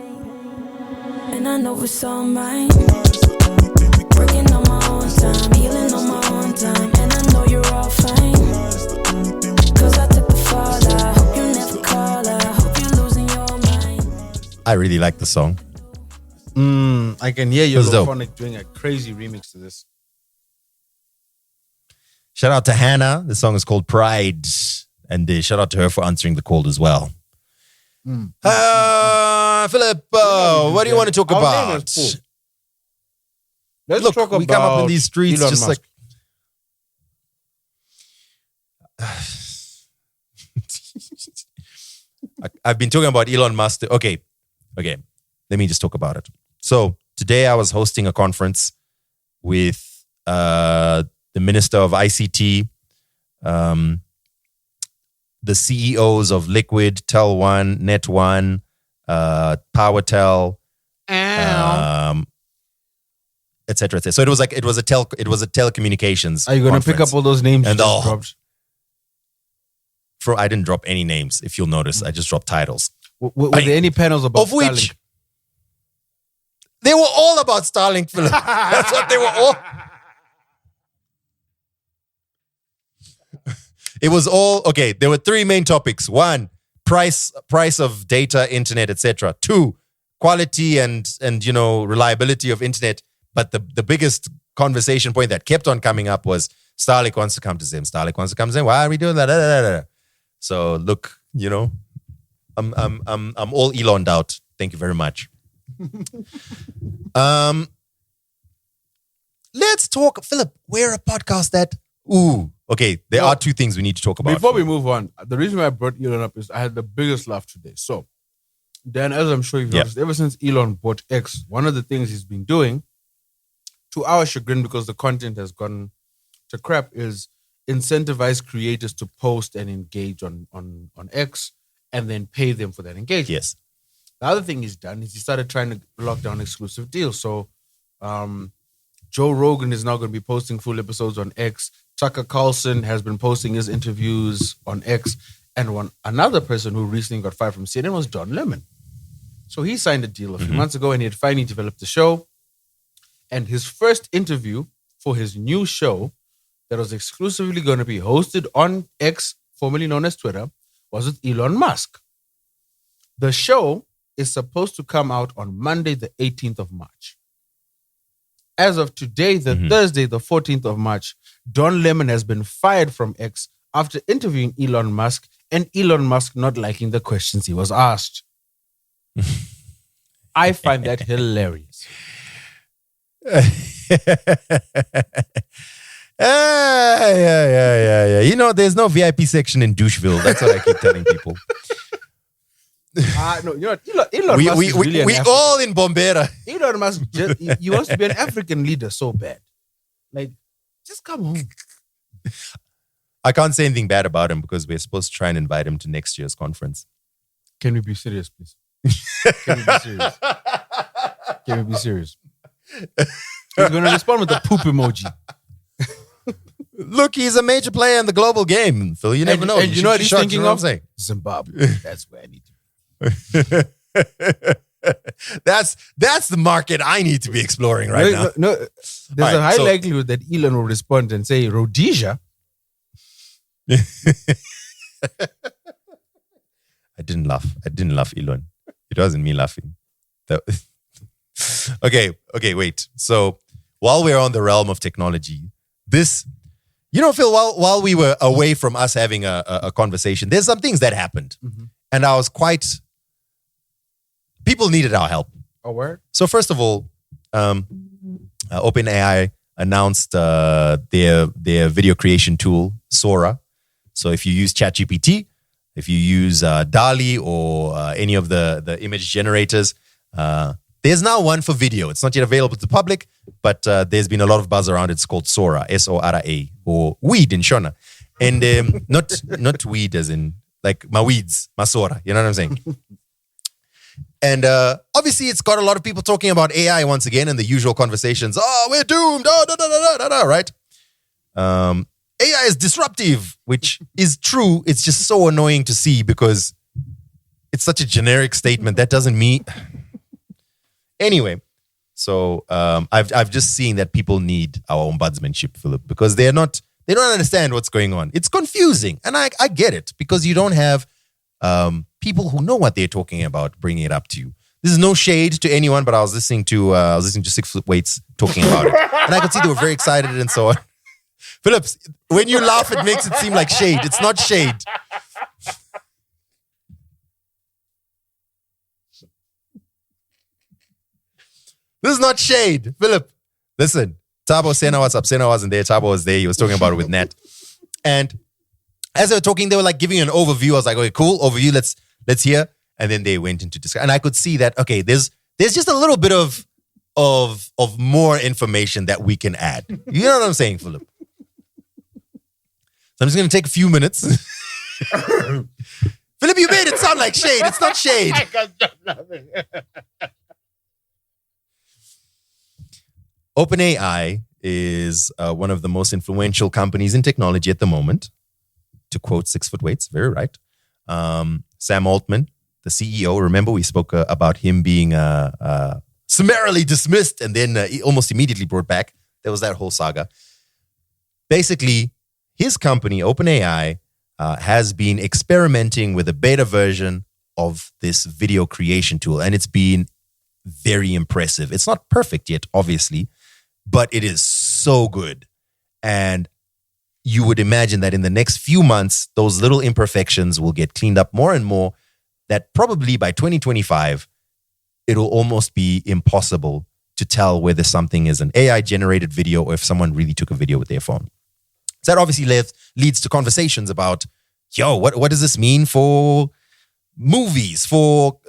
And I know it's all mine. Working on my own time, healing on my own time. And I know you're all fine. Cause I took the fall, I hope you never call. I hope you're losing your mind. I really like the song. I can hear your It was dope. Lophonic doing a crazy remix to this. Shout out to Hannah. The song is called Pride. And shout out to her for answering the call as well. Philip, what do you want to talk Our name about? is cool. Let's Look, talk we come up in these streets Elon just Musk. like... I've been talking about Elon Musk. Okay. Let me just talk about it. So today I was hosting a conference with the Minister of ICT, the CEOs of Liquid, Tel1, Net1, PowerTel, etc. So it was a telecommunications. Are you going to pick conference. up all those names And you just all- dropped? I didn't drop any names. If you'll notice, I just dropped titles. Were there any panels about Of which Starlink? they were all about Starlink, Philip. That's what they were all. It was all okay. There were three main topics. One, price of data, internet, etc. Two, quality and reliability of internet. But the biggest conversation point that kept on coming up was Starlink wants to come to Zim. Starlink wants to come to Zim. Why are we doing that? So look, I'm all Elon'd out. Thank you very much. Let's talk, Philip. We're a podcast that. Okay. There are two things we need to talk about. Before we move on, the reason why I brought Elon up is I had the biggest laugh today. So, Dan, as I'm sure you've noticed, ever since Elon bought X, one of the things he's been doing, to our chagrin, because the content has gone to crap, is incentivize creators to post and engage on X and then pay them for that engagement. Yes. The other thing he's done is he started trying to lock down exclusive deals. So Joe Rogan is now going to be posting full episodes on X. Tucker Carlson has been posting his interviews on X. And another person who recently got fired from CNN was Don Lemon. So he signed a deal a few months ago and he had finally developed the show. And his first interview for his new show that was exclusively going to be hosted on X, formerly known as Twitter, was with Elon Musk. The show is supposed to come out on Monday, the 18th of March. As of today, the Thursday, the 14th of March, Don Lemon has been fired from X after interviewing Elon Musk and Elon Musk not liking the questions he was asked. I find that hilarious. Yeah. You know, there's no VIP section in Doucheville. That's what I keep telling people. No, you know what? Elon Musk is really we all in Bombera. Elon Musk, he wants to be an African leader so bad. Like, just come home. I can't say anything bad about him because we're supposed to try and invite him to next year's conference. Can we be serious, please? Can we be serious? Can we be serious? He's going to respond with the poop emoji. Look, he's a major player in the global game, Phil. You never know. And you know what he's thinking of? Saying? Zimbabwe. That's where I need to be. That's the market I need to be exploring right now. No, there's a high likelihood that Elon will respond and say Rhodesia. I didn't laugh. Elon. It wasn't me laughing. Okay, wait. So while we're on the realm of technology, this, you know, Phil, while we were away from us having a conversation, there's some things that happened. And I was people needed our help. Oh, word? So first of all, OpenAI announced their video creation tool, Sora. So if you use ChatGPT, if you use DALL-E or any of the image generators, there's now one for video. It's not yet available to the public, but there's been a lot of buzz around it. It's called Sora, S-O-R-A, or weed in Shona. And not weed as in like my weeds, my Sora. You know what I'm saying? And obviously, it's got a lot of people talking about AI once again in the usual conversations. Oh, we're doomed. Oh, right? AI is disruptive, which is true. It's just so annoying to see because it's such a generic statement. That doesn't mean... Anyway, so I've just seen that people need our ombudsmanship, Philip, because they don't understand what's going on. It's confusing, and I get it because you don't have people who know what they're talking about bringing it up to you. This is no shade to anyone, but I was listening to 6 Foot Weights talking about it, and I could see they were very excited and so on. Phillips, when you laugh, it makes it seem like shade. It's not shade. This is not shade. Philip, listen. Tabo Sena was up. Sena wasn't there. Tabo was there. He was talking about it with Nat. And as they were talking, they were like giving an overview. I was like, okay, cool. Overview. Let's hear. And then they went into discussion. And I could see that, okay, there's just a little bit of more information that we can add. You know what I'm saying, Philip? So I'm just going to take a few minutes. Philip, you made it sound like shade. It's not shade. I can't stop laughing. OpenAI is one of the most influential companies in technology at the moment. To quote 6 Foot Weights, very right. Sam Altman, the CEO, remember we spoke about him being summarily dismissed and then almost immediately brought back. There was that whole saga. Basically, his company, OpenAI, has been experimenting with a beta version of this video creation tool, and it's been very impressive. It's not perfect yet, obviously, but it is so good. And you would imagine that in the next few months, those little imperfections will get cleaned up more and more, that probably by 2025, it'll almost be impossible to tell whether something is an AI-generated video or if someone really took a video with their phone. So that obviously leads to conversations about, what does this mean for movies, for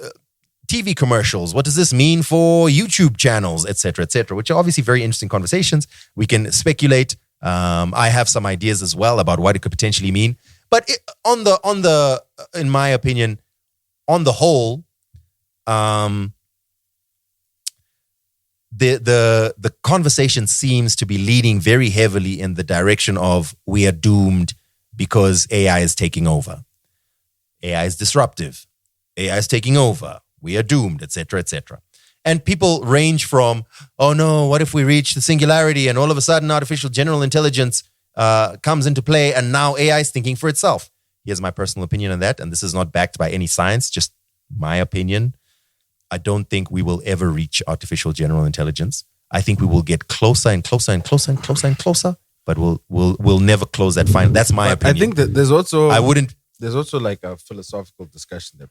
TV commercials? What does this mean for YouTube channels, et cetera, which are obviously very interesting conversations. We can speculate. I have some ideas as well about what it could potentially mean. But in my opinion, on the whole, the conversation seems to be leading very heavily in the direction of we are doomed because AI is taking over. AI is disruptive. AI is taking over. We are doomed, etc., etc. And people range from, oh no, what if we reach the singularity and all of a sudden artificial general intelligence comes into play and now AI is thinking for itself. Here's my personal opinion on that. And this is not backed by any science, just my opinion. I don't think we will ever reach artificial general intelligence. I think we will get closer and closer and closer and closer and closer, but we'll never close that final. That's my opinion. I think that there's also there's also like a philosophical discussion that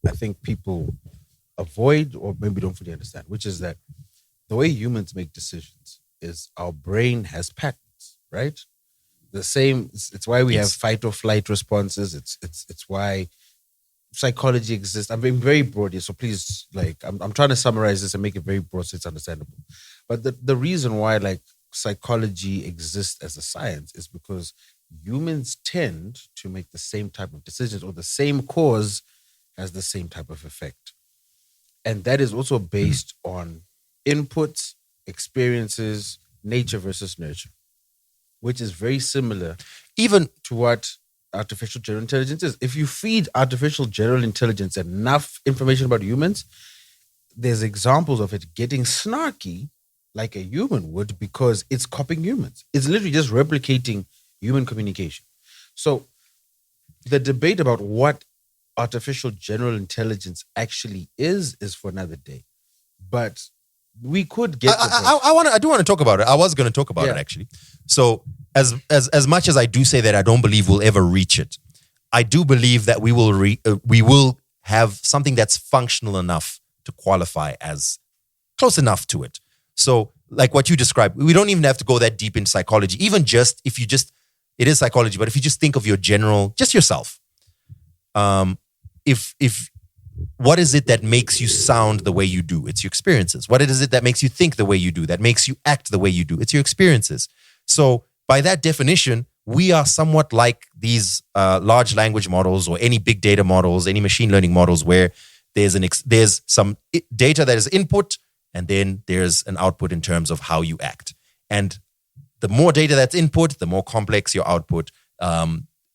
I think people avoid or maybe don't fully understand, which is that the way humans make decisions is our brain has patterns, right? The same. It's why we have fight or flight responses. It's why psychology exists. I'm being very broad here, so please, like, I'm trying to summarize this and make it very broad so it's understandable. But the reason why like psychology exists as a science is because humans tend to make the same type of decisions, or the same cause has the same type of effect. And that is also based on inputs, experiences, nature versus nurture, which is very similar even to what artificial general intelligence is. If you feed artificial general intelligence enough information about humans, there's examples of it getting snarky like a human would because it's copying humans. It's literally just replicating human communication. So the debate about what artificial general intelligence actually is for another day. But we could get I do want to talk about it. I was going to talk about it actually. So as much as I do say that I don't believe we'll ever reach it, I do believe that we will have something that's functional enough to qualify as close enough to it. So like what you described, we don't even have to go that deep into psychology. Even just if you just, it is psychology, but if you just think of your general, just yourself, if what is it that makes you sound the way you do? It's your experiences. What is it that makes you think the way you do? That makes you act the way you do? It's your experiences. So by that definition, we are somewhat like these large language models or any big data models, any machine learning models where there's some data that is input and then there's an output in terms of how you act. And the more data that's input, the more complex your output.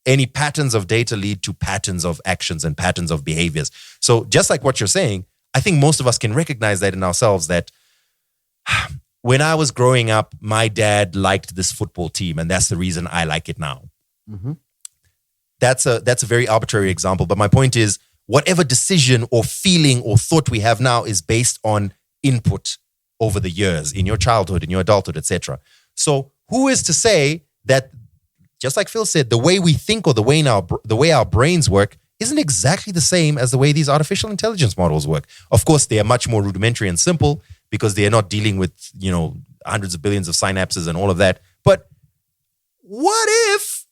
Any patterns of data lead to patterns of actions and patterns of behaviors. So just like what you're saying, I think most of us can recognize that in ourselves, that when I was growing up, my dad liked this football team and that's the reason I like it now. Mm-hmm. That's a very arbitrary example. But my point is, whatever decision or feeling or thought we have now is based on input over the years, in your childhood, in your adulthood, etc. So who is to say that, just like Phil said, the way we think or the way our brains work isn't exactly the same as the way these artificial intelligence models work? Of course, they are much more rudimentary and simple because they are not dealing with, hundreds of billions of synapses and all of that. But what if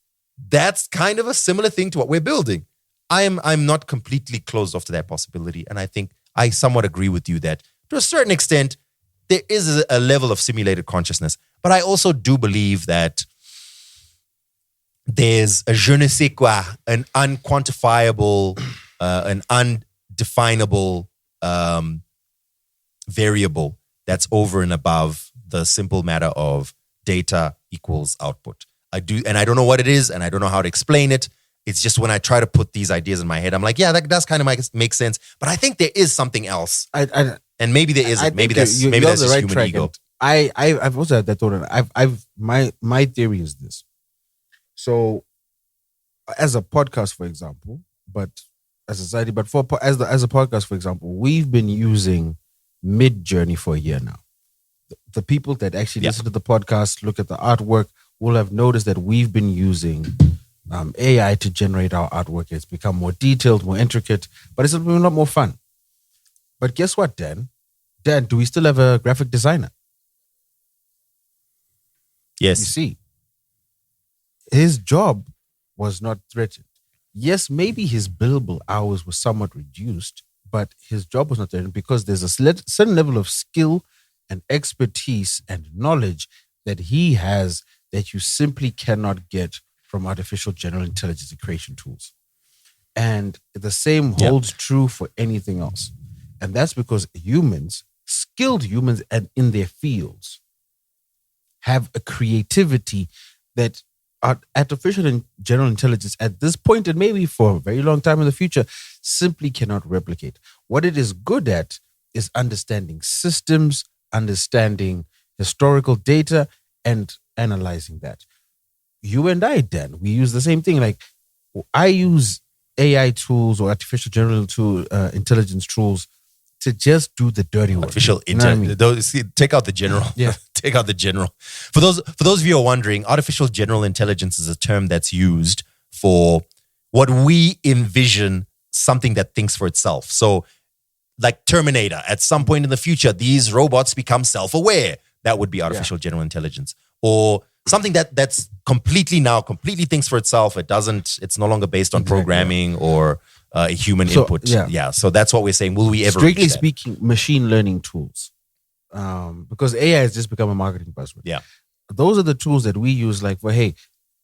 that's kind of a similar thing to what we're building? I'm not completely closed off to that possibility. And I think I somewhat agree with you that to a certain extent, there is a level of simulated consciousness. But I also do believe that there's a je ne sais quoi, an unquantifiable, an undefinable variable that's over and above the simple matter of data equals output. I don't know what it is, and I don't know how to explain it. It's just when I try to put these ideas in my head, I'm like, yeah, that does kind of make sense. But I think there is something else. And maybe there isn't. Maybe that's just right human ego. I've also had that thought. My theory is this. So, as a podcast, for example, but as a society, but as a podcast, for example, we've been using Mid-Journey for a year now. The people that actually listen to the podcast, look at the artwork, will have noticed that we've been using AI to generate our artwork. It's become more detailed, more intricate, but it's a lot more fun. But guess what, Dan? Dan, do we still have a graphic designer? Yes. You see, his job was not threatened. Yes, maybe his billable hours were somewhat reduced, but his job was not threatened because there's a certain level of skill and expertise and knowledge that he has that you simply cannot get from artificial general intelligence and creation tools. And the same holds true for anything else. And that's because humans, skilled humans and in their fields, have a creativity that artificial and general intelligence at this point, and maybe for a very long time in the future, simply cannot replicate. What it is good at is understanding systems, understanding historical data, and analyzing that. You and I, Dan, we use the same thing. Like, I use AI tools or artificial general intelligence tools to just do the dirty work. Artificial You know what I mean? intelligence. Take out the general. Yeah. Take out the general. For those of you who are wondering, artificial general intelligence is a term that's used for what we envision something that thinks for itself. So, like Terminator, at some point in the future, these robots become self-aware. That would be artificial general intelligence. Or something that's completely thinks for itself. It's no longer based on programming or a human input. Yeah. So that's what we're saying. Will we ever Strictly reach that? speaking, machine learning tools. Because AI has just become a marketing buzzword. Yeah. Those are the tools that we use, like, for, hey,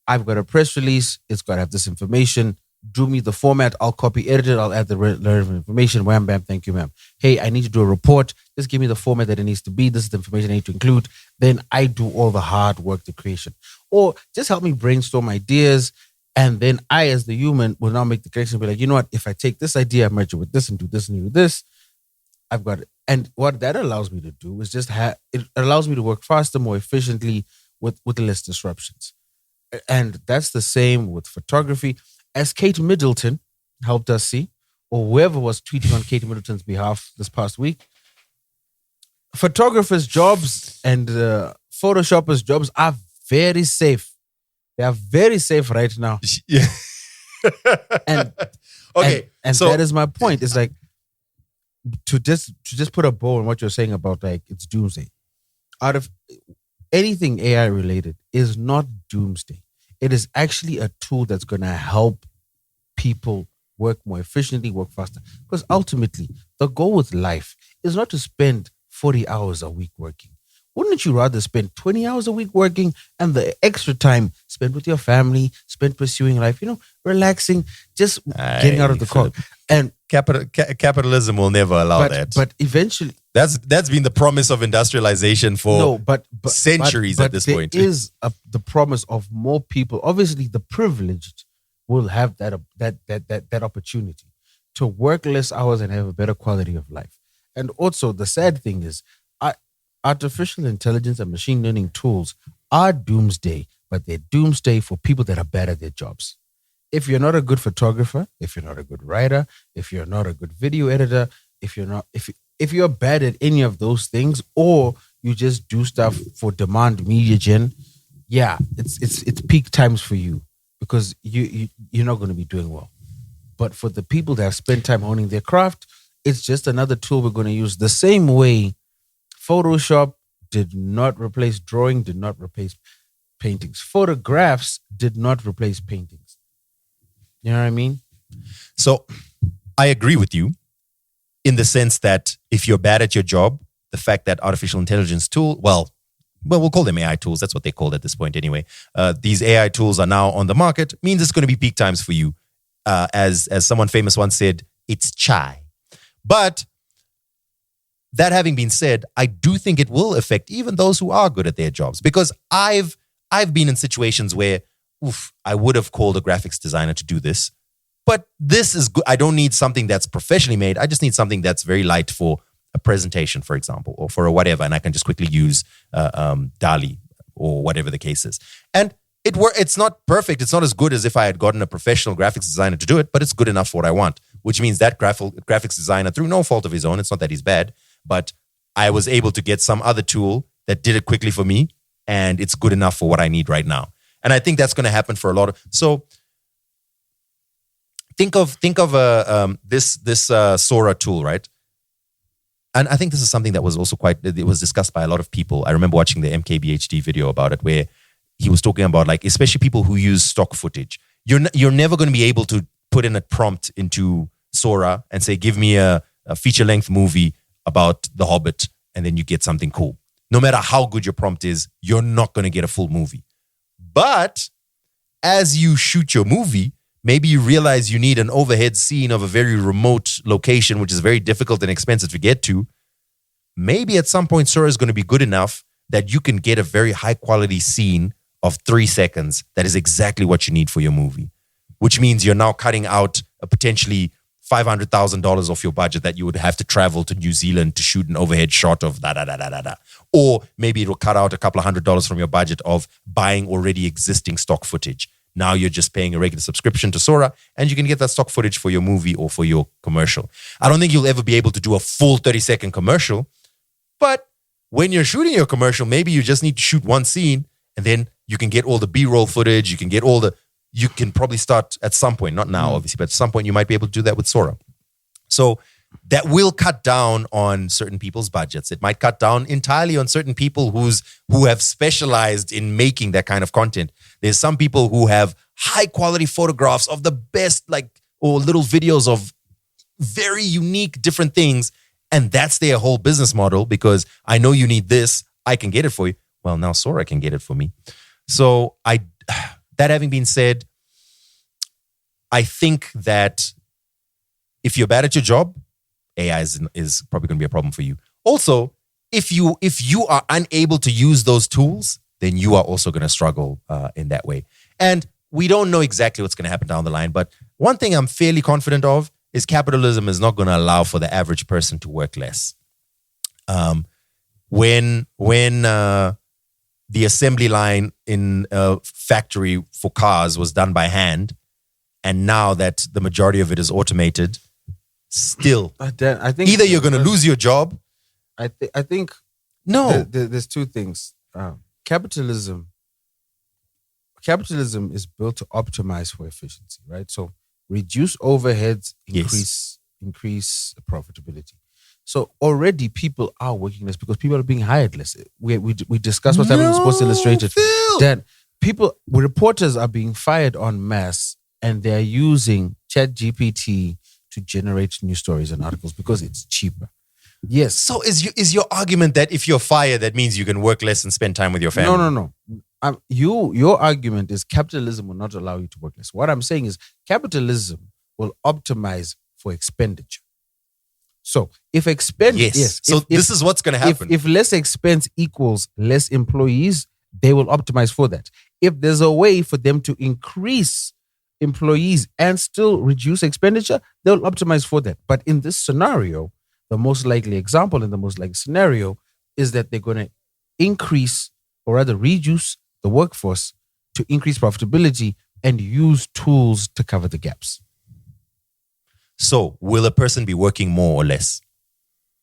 I've got a press release, it's got to have this information. Do me the format, I'll copy, edit it, I'll add the relevant information. Wham, bam, thank you, ma'am. Hey, I need to do a report. Just give me the format that it needs to be. This is the information I need to include. Then I do all the hard work, the creation. Or just help me brainstorm ideas. And then I, as the human, will now make the connection and be like, you know what? If I take this idea, merge it with this and do this and do this, I've got it. And what that allows me to do is just it allows me to work faster, more efficiently with less disruptions. And that's the same with photography. As Kate Middleton helped us see, or whoever was tweeting on Kate Middleton's behalf this past week, photographers' jobs and Photoshoppers' jobs are very safe. They are very safe right now. Yeah. And Okay. and so that is my point. It's like to just put a bow on what you're saying about, like, it's doomsday. Out of anything AI related is not doomsday. It is actually a tool that's going to help people work more efficiently, work faster. Because ultimately, the goal with life is not to spend 40 hours a week working. Wouldn't you rather spend 20 hours a week working and the extra time spent with your family, spent pursuing life, relaxing, just getting out of the car? And capitalism will never allow that. But eventually, that's been the promise of industrialization for centuries at this point. There is the promise of more people. Obviously, the privileged will have that opportunity to work less hours and have a better quality of life. And also, the sad thing is, artificial intelligence and machine learning tools are doomsday, but they're doomsday for people that are bad at their jobs. If you're not a good photographer, if you're not a good writer, if you're not a good video editor, if you're bad at any of those things, or you just do stuff for demand media gen, it's peak times for you, because you're not going to be doing well. But for the people that have spent time honing their craft, it's just another tool we're going to use. The same way Photoshop did not replace drawing, did not replace paintings. Photographs did not replace paintings. You know what I mean? So I agree with you in the sense that if you're bad at your job, the fact that artificial intelligence tool, well, we'll call them AI tools. That's what they're called at this point anyway. These AI tools are now on the market, means it's going to be peak times for you. As someone famous once said, it's chai. But that having been said, I do think it will affect even those who are good at their jobs, because I've been in situations where, I would have called a graphics designer to do this, but this is good. I don't need something that's professionally made. I just need something that's very light for a presentation, for example, or for a whatever, and I can just quickly use DALL-E or whatever the case is. And it's not perfect. It's not as good as if I had gotten a professional graphics designer to do it, but it's good enough for what I want, which means that graphics designer, through no fault of his own, it's not that he's bad, but I was able to get some other tool that did it quickly for me, and it's good enough for what I need right now. And I think that's going to happen for a lot of. So think of this Sora tool, right? And I think this is something that was also it was discussed by a lot of people. I remember watching the MKBHD video about it, where he was talking about, like, especially people who use stock footage. You're never going to be able to put in a prompt into Sora and say, give me a feature-length movie about The Hobbit, and then you get something cool. No matter how good your prompt is, you're not going to get a full movie. But as you shoot your movie, maybe you realize you need an overhead scene of a very remote location, which is very difficult and expensive to get to. Maybe at some point, Sora is going to be good enough that you can get a very high quality scene of 3 seconds that is exactly what you need for your movie, which means you're now cutting out a potentially $500,000 off your budget that you would have to travel to New Zealand to shoot an overhead shot of da-da-da-da-da-da. Or maybe it'll cut out a couple of $100 from your budget of buying already existing stock footage. Now you're just paying a regular subscription to Sora and you can get that stock footage for your movie or for your commercial. I don't think you'll ever be able to do a full 30-second commercial, but when you're shooting your commercial, maybe you just need to shoot one scene and then you can get all the B-roll footage, you can probably start at some point, not now obviously, but at some point you might be able to do that with Sora. So that will cut down on certain people's budgets. It might cut down entirely on certain people who have specialized in making that kind of content. There's some people who have high quality photographs of the best, or little videos of very unique different things. And that's their whole business model, because I know you need this, I can get it for you. Well, now Sora can get it for me. So that having been said, I think that if you're bad at your job, AI is probably going to be a problem for you. Also, if you are unable to use those tools, then you are also going to struggle in that way. And we don't know exactly what's going to happen down the line, but one thing I'm fairly confident of is capitalism is not going to allow for the average person to work less. When the assembly line in a factory for cars was done by hand, and now that the majority of it is automated, still, I think either you're going to lose your job. I think no. There's two things. Capitalism is built to optimize for efficiency, right? So reduce overheads, increase profitability. So already people are working less because people are being hired less. We discussed what's happening in Sports Illustrated. That reporters are being fired en masse and they're using ChatGPT to generate new stories and articles because it's cheaper. Yes. So is your argument that if you're fired, that means you can work less and spend time with your family? No. Your argument is capitalism will not allow you to work less. What I'm saying is capitalism will optimize for expenditure. So if expense, this is what's going to happen. If less expense equals less employees, they will optimize for that. If there's a way for them to increase employees and still reduce expenditure, they'll optimize for that. But in this scenario, the most likely example and the most likely scenario is that they're going to increase or rather reduce the workforce to increase profitability and use tools to cover the gaps. So will a person be working more or less?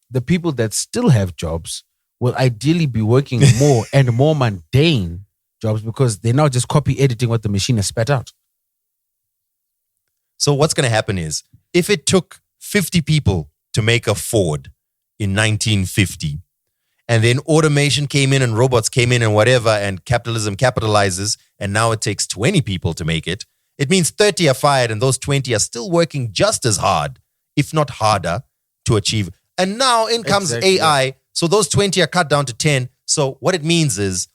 The people that still have jobs will ideally be working more and more mundane jobs because they're now just copy editing what the machine has spat out. So what's going to happen is if it took 50 people to make a Ford in 1950, and then automation came in and robots came in and whatever, and capitalism capitalizes, and now it takes 20 people to make it, it means 30 are fired and those 20 are still working just as hard, if not harder, to achieve. And now in comes AI. So those 20 are cut down to 10. So what it means is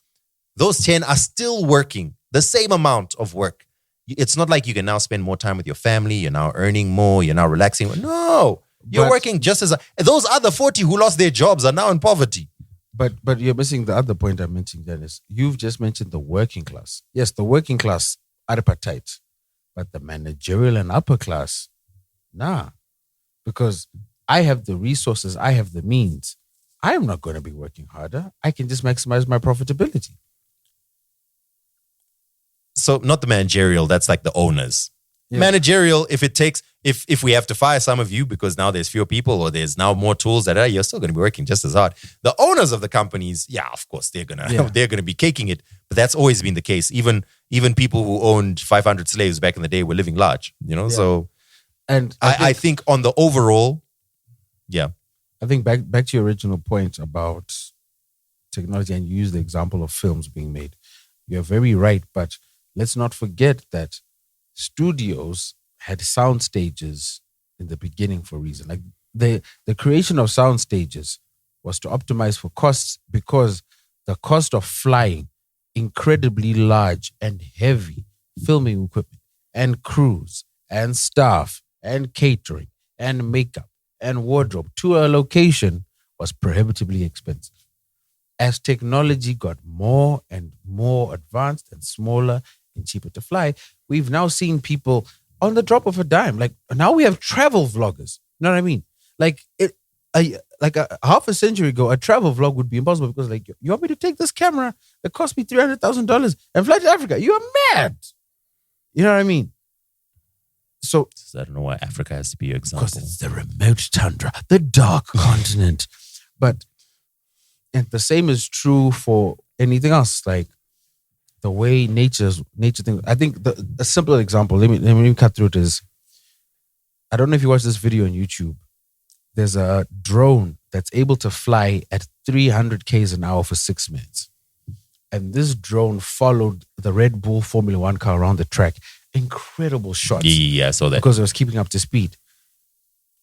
those 10 are still working the same amount of work. It's not like you can now spend more time with your family. You're now earning more. You're now relaxing. No, you're working just as... Those other 40 who lost their jobs are now in poverty. But you're missing the other point I'm mentioning, Dennis. You've just mentioned the working class. Yes, the working class are tight. But the managerial and upper class, nah. Because I have the resources, I have the means. I am not going to be working harder. I can just maximize my profitability. So not the managerial, that's like the owners. Yeah. Managerial, if we have to fire some of you because now there's fewer people or there's now more tools that you're still going to be working just as hard. The owners of the companies, yeah, of course they're gonna be caking it, but that's always been the case. Even people who owned 500 slaves back in the day were living large, So, and I think on the overall, yeah, I think back to your original point about technology, and you use the example of films being made. You're very right, but let's not forget that studios had sound stages in the beginning for a reason. Like the creation of sound stages was to optimize for costs because the cost of flying incredibly large and heavy filming equipment and crews and staff and catering and makeup and wardrobe to a location was prohibitively expensive. as technology got more and more advanced and smaller and cheaper to fly, we've now seen people on the drop of a dime. Like now we have travel vloggers. You know what I mean? Like a half a century ago, a travel vlog would be impossible because like, you want me to take this camera that cost me $300,000 and fly to Africa? You're mad. You know what I mean? So I don't know why Africa has to be your example. because it's the remote tundra, the dark continent. But and the same is true for anything else. Like the way nature thing. I think a simple example. Let me cut through it is. I don't know if you watch this video on YouTube. There's a drone that's able to fly at 300 k's an hour for 6 minutes. And this drone followed the Red Bull Formula 1 car around the track. Incredible shots. Yeah, I saw that. Because it was keeping up to speed.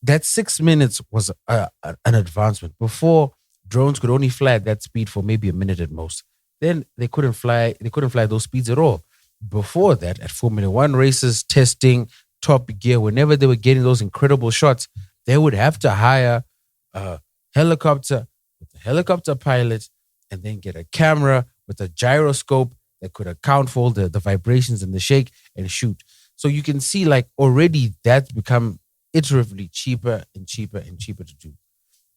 That 6 minutes was an advancement. Before, drones could only fly at that speed for maybe a minute at most. Then they couldn't fly those speeds at all. Before that, at Formula 1 races, testing, Top Gear, whenever they were getting those incredible shots, they would have to hire a helicopter with a helicopter pilot and then get a camera with a gyroscope that could account for all the vibrations and the shake and shoot. So you can see like already that's become iteratively cheaper and cheaper and cheaper to do.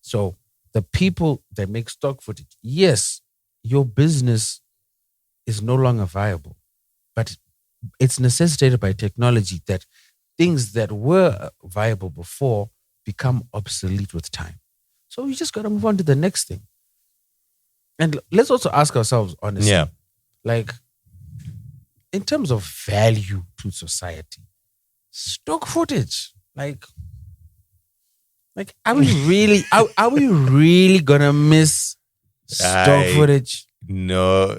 So the people that make stock footage, yes, your business is no longer viable, but it's necessitated by technology that things that were viable before become obsolete with time. So we just got to move on to the next thing. And let's also ask ourselves honestly, like in terms of value to society, stock footage, like are we really gonna miss stock footage? No.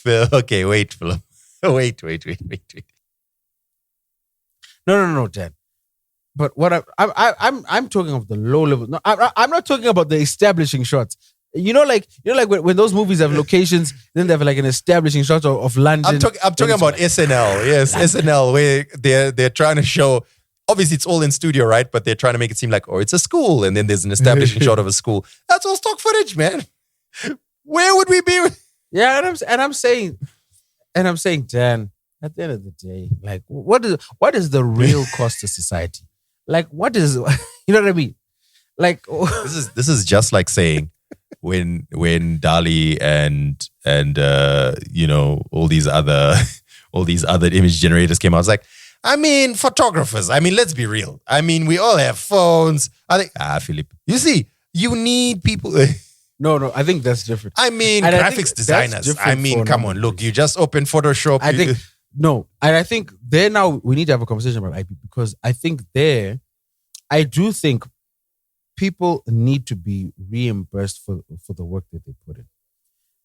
Okay, wait, Philip. Wait. No, Dan. But what I'm talking of the low level. No, I'm not talking about the establishing shots. You know, like when those movies have locations, then they have like an establishing shot of London. I'm talking about SNL. Yes, London. SNL, where they're trying to show. Obviously, it's all in studio, right? But they're trying to make it seem like, it's a school, and then there's an establishing shot of a school. That's all stock footage, man. Where would we be? Yeah, and I'm saying, Dan, at the end of the day, like, what is the real cost to society? Like, what is, you know what I mean? Like, this is just like saying when DALL-E and all these other image generators came out. I was like, I mean, photographers. I mean, let's be real. I mean, we all have phones. I think, Philip, you see, you need people. No, I think that's different. I mean, and graphics designers. I mean, come on, look, you just open Photoshop. I think, no, and I think there now we need to have a conversation about IP because I think I do think people need to be reimbursed for the work that they put in.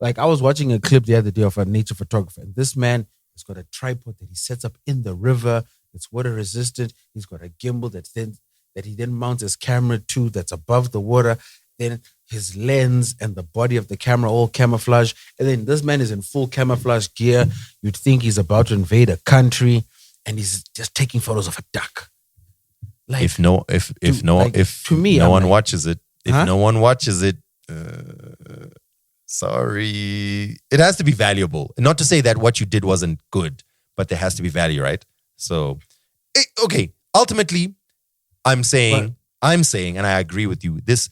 Like I was watching a clip the other day of a nature photographer, and this man has got a tripod that he sets up in the river. It's water resistant. He's got a gimbal that he then mounts his camera to that's above the water. Then his lens and the body of the camera all camouflage. And then this man is in full camouflage gear. You'd think he's about to invade a country, and he's just taking photos of a duck. Like, if no one watches it, sorry, it has to be valuable. Not to say that what you did wasn't good, but there has to be value, right? So, okay. Ultimately, I'm saying, and I agree with you. This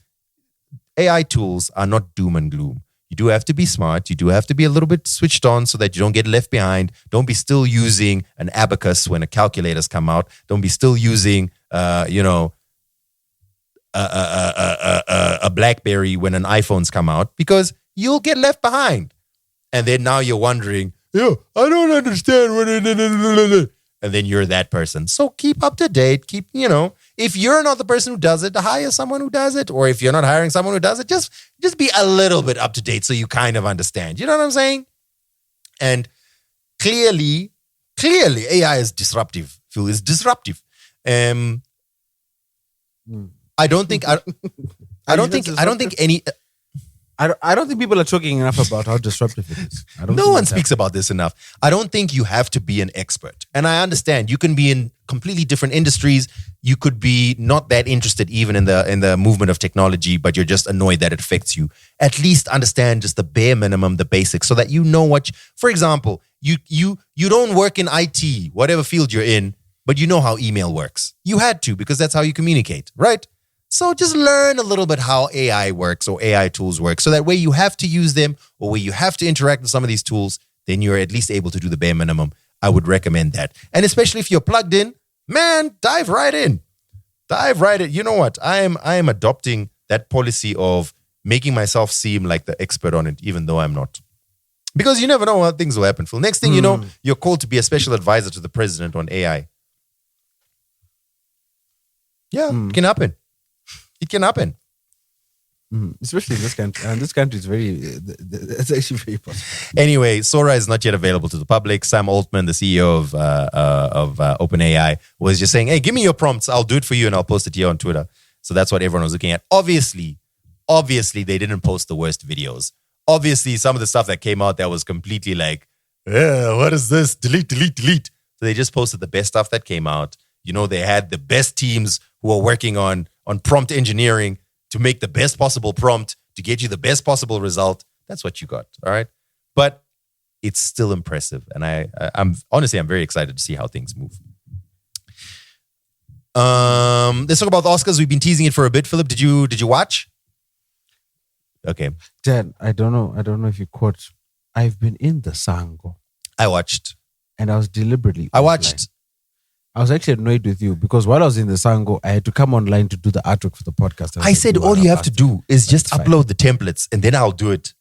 AI tools are not doom and gloom. You do have to be smart. You do have to be a little bit switched on so that you don't get left behind. Don't be still using an abacus when a calculator's come out. Don't be still using, a BlackBerry when an iPhone's come out, because you'll get left behind. And then now you're wondering, I don't understand. And then you're that person. So keep up to date. If you're not the person who does it, hire someone who does it. Or if you're not hiring someone who does it, just be a little bit up to date so you kind of understand. You know what I'm saying? And clearly, AI is disruptive. Phil is disruptive. I don't think people are talking enough about how disruptive it is. No one speaks about this enough. I don't think you have to be an expert. And I understand you can be in completely different industries. you could be not that interested even in the movement of technology, but you're just annoyed that it affects you. At least understand just the bare minimum, the basics, so that you know what. For example, you don't work in IT, whatever field you're in, but you know how email works. You had to, because that's how you communicate, right? So just learn a little bit how AI works or AI tools work, so that way you have to use them or where you have to interact with some of these tools, then you're at least able to do the bare minimum. I would recommend that. And especially if you're plugged in, man, dive right in. Dive right in. You know what? I am adopting that policy of making myself seem like the expert on it, even though I'm not. Because you never know how things will happen. Phil. Next thing you know, you're called to be a special advisor to the president on AI. Yeah, it can happen. It can happen. Especially in this country. And this country is it's actually very possible. Anyway, Sora is not yet available to the public. Sam Altman, the CEO of OpenAI, was just saying, hey, give me your prompts. I'll do it for you and I'll post it here on Twitter. So that's what everyone was looking at. Obviously, they didn't post the worst videos. Obviously, some of the stuff that came out that was completely like, what is this? Delete. So they just posted the best stuff that came out. You know, they had the best teams who are working on prompt engineering to make the best possible prompt to get you the best possible result. That's what you got, all right? But it's still impressive. And I'm honestly, I'm very excited to see how things move. Let's talk about the Oscars. We've been teasing it for a bit. Philip, did you watch? Okay. Dan, I don't know if you caught. I've been in the Sango. I watched. And I was deliberately I watched. I was actually annoyed with you because while I was in the Sango, I had to come online to do the artwork for the podcast. I said all you have to do is just upload the templates and then I'll do it.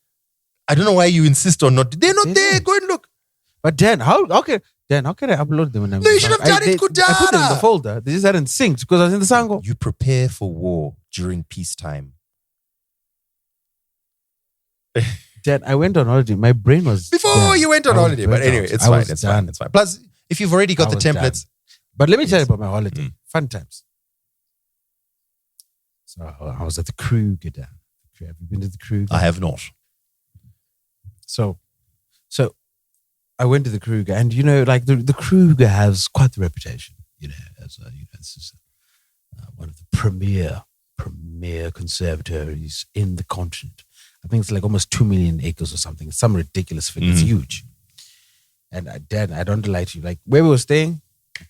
I don't know why you insist on not. They're not there. Go and look. But Dan, how can I upload them? No, you should have done it. Good. I put them in the folder. They just hadn't synced because I was in the Sango. You prepare for war during peacetime. Dan, I went on holiday. My brain was before you went on holiday. But anyway, it's fine. It's fine. It's fine. Plus, if you've already got the templates. But let me tell you about my holiday. Fun times. So I was at the Kruger, Dan. Have you been to the Kruger? I have not. So I went to the Kruger, and you know, like the Kruger has quite the reputation, you know, as this is one of the premier conservatories in the continent. I think it's like almost 2 million acres or something. It's some ridiculous figure. It's huge. And Dan, I don't lie to you. Like where we were staying,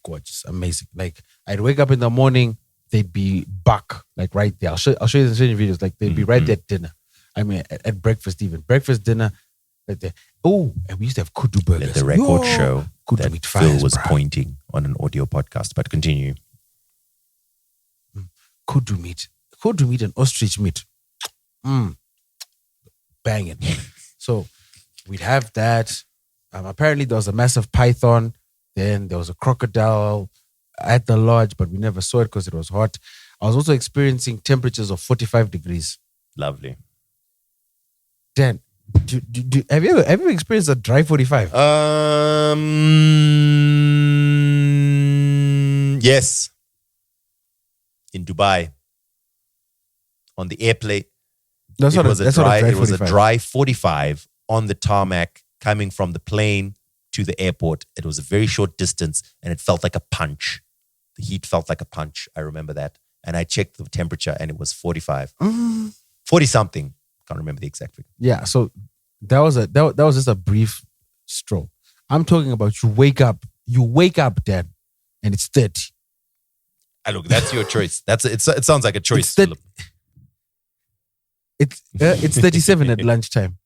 gorgeous, amazing. Like I'd wake up in the morning, they'd be buck, like right there. I'll show you the videos. Like they'd be right there at dinner. I mean, at breakfast even. Breakfast, dinner, right there. Oh, and we used to have kudu burgers. Let the record show kudu that meat Phil fries, was bro. pointing on an audio podcast. But continue. Kudu meat and ostrich meat. Banging. So we'd have that. Apparently there was a massive python. Then there was a crocodile at the lodge, but we never saw it because it was hot. I was also experiencing temperatures of 45 degrees. Lovely. Dan, have you ever experienced a dry 45? Yes. In Dubai. On the airplane. It was a dry 45 on the tarmac coming from the plane to the airport. It was a very short distance and it felt like a punch. The heat felt like a punch. I remember that. And I checked the temperature and it was 45. 40 something. Can't remember the exact figure. Yeah, so that was just a brief stroll. I'm talking about you wake up, Dad, and it's 30. Look, that's your choice. It sounds like a choice. It's 37 at lunchtime.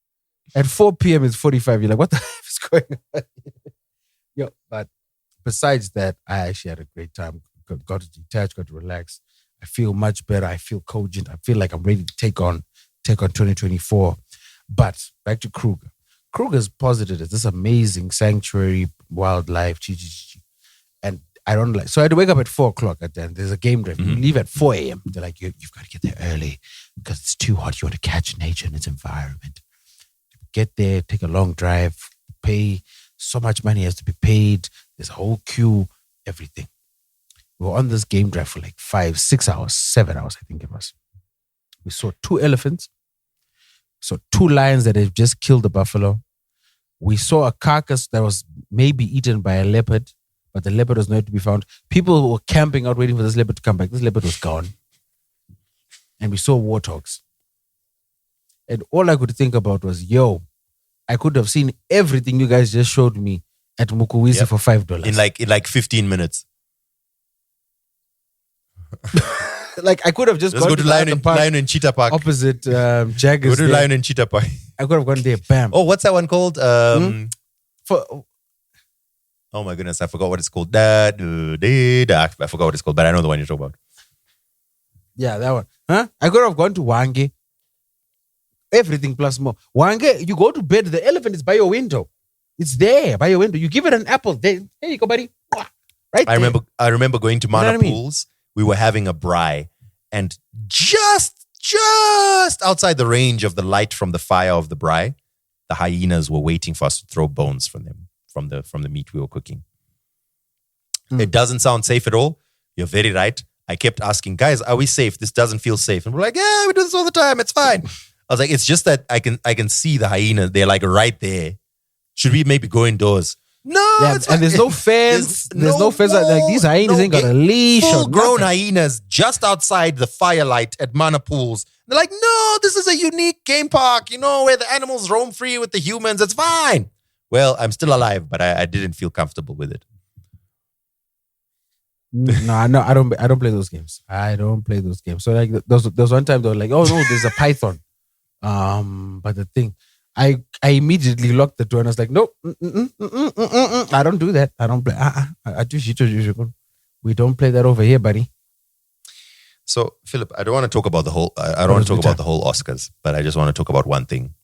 At 4 p.m. it's 45. You're like, what the heck is going on? Yo, but besides that, I actually had a great time. Got to detach, got to relax. I feel much better. I feel cogent. I feel like I'm ready to take on 2024. But back to Kruger. Kruger's posited as this amazing sanctuary, wildlife, and I don't like. So I had to wake up at 4 o'clock. Then there's a game drive. You leave at 4 a.m. They're like, you've got to get there early because it's too hot. You want to catch nature and its environment. Get there, take a long drive, pay so much money has to be paid. There's a whole queue, everything. We were on this game drive for like 5, 6 hours, 7 hours, I think it was. We saw 2 elephants. So 2 lions that had just killed a buffalo. We saw a carcass that was maybe eaten by a leopard, but the leopard was nowhere to be found. People were camping out waiting for this leopard to come back. This leopard was gone. And we saw warthogs. And all I could think about was, yo, I could have seen everything you guys just showed me at Mukuwisi for $5. In like 15 minutes. Like I could have just Let's gone go to the Lion and Cheetah Park. opposite Jaggers. Go to Lion and Cheetah Park. I could have gone there. Bam. Oh, what's that one called? For Oh my goodness, I forgot what it's called. I forgot what it's called, but I know the one you're talking about. yeah, that one. Huh? I could have gone to Wange. Everything plus more. Wange, you go to bed. The elephant is by your window. It's there by your window. You give it an apple. There you go, buddy. Right. I remember going to Mana what I mean? Pools. We were having a braai, and just outside the range of the light from the fire of the braai, the hyenas were waiting for us to throw bones from them, from the meat we were cooking. It doesn't sound safe at all. You're very right. I kept asking, guys, are we safe? This doesn't feel safe. And we're like, yeah, we do this all the time. It's fine. I was like, it's just that I can see the hyenas. They're like right there. Should we maybe go indoors? No, Yeah, it's and fine. there's no fence. There's no fence. Like these hyenas ain't got a leash or Full-grown nothing. hyenas just outside the firelight at Mana Pools. They're like, no, this is a unique game park, where the animals roam free with the humans. It's fine. Well, I'm still alive, but I didn't feel comfortable with it. No, I don't play those games. I don't play those games. So like there was one time they were like, oh no, there's a python. But the thing, I immediately locked the door and I was like, no, I don't do that. I don't play. We don't play that over here, buddy. So, Philip, I don't want to talk about the whole. I don't want to talk about the whole Oscars, but I just want to talk about one thing.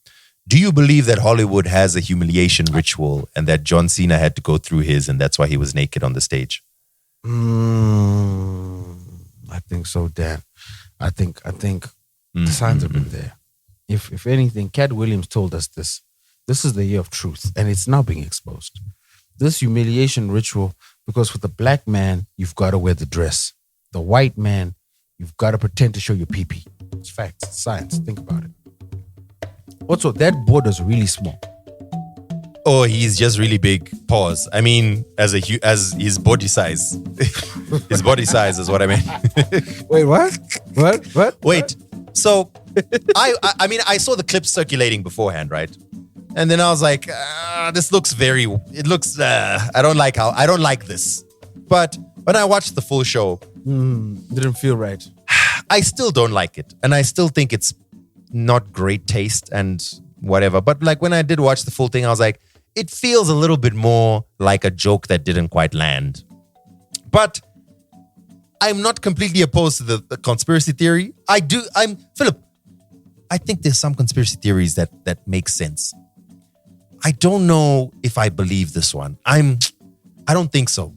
Do you believe that Hollywood has a humiliation ritual and that John Cena had to go through his, and that's why he was naked on the stage? I think so, Dan. I think the signs have been there. If anything, Cat Williams told us this. This is the year of truth, and it's now being exposed. This humiliation ritual, because with the black man, you've got to wear the dress. The white man, you've got to pretend to show your pee-pee. It's facts. It's science. Think about it. Also, that board is really small. Oh, he's just really big. Pause. I mean, as his body size. His body size is what I mean. Wait, what? What? Wait. So, I mean, I saw the clips circulating beforehand, right? And then I was like, this looks I don't like this. But when I watched the full show, Didn't feel right. I still don't like it. And I still think it's not great taste and whatever. But like when I did watch the full thing, I was like, it feels a little bit more like a joke that didn't quite land. But I'm not completely opposed to the conspiracy theory. Philip, I think there's some conspiracy theories that make sense. I don't know if I believe this one. I don't think so.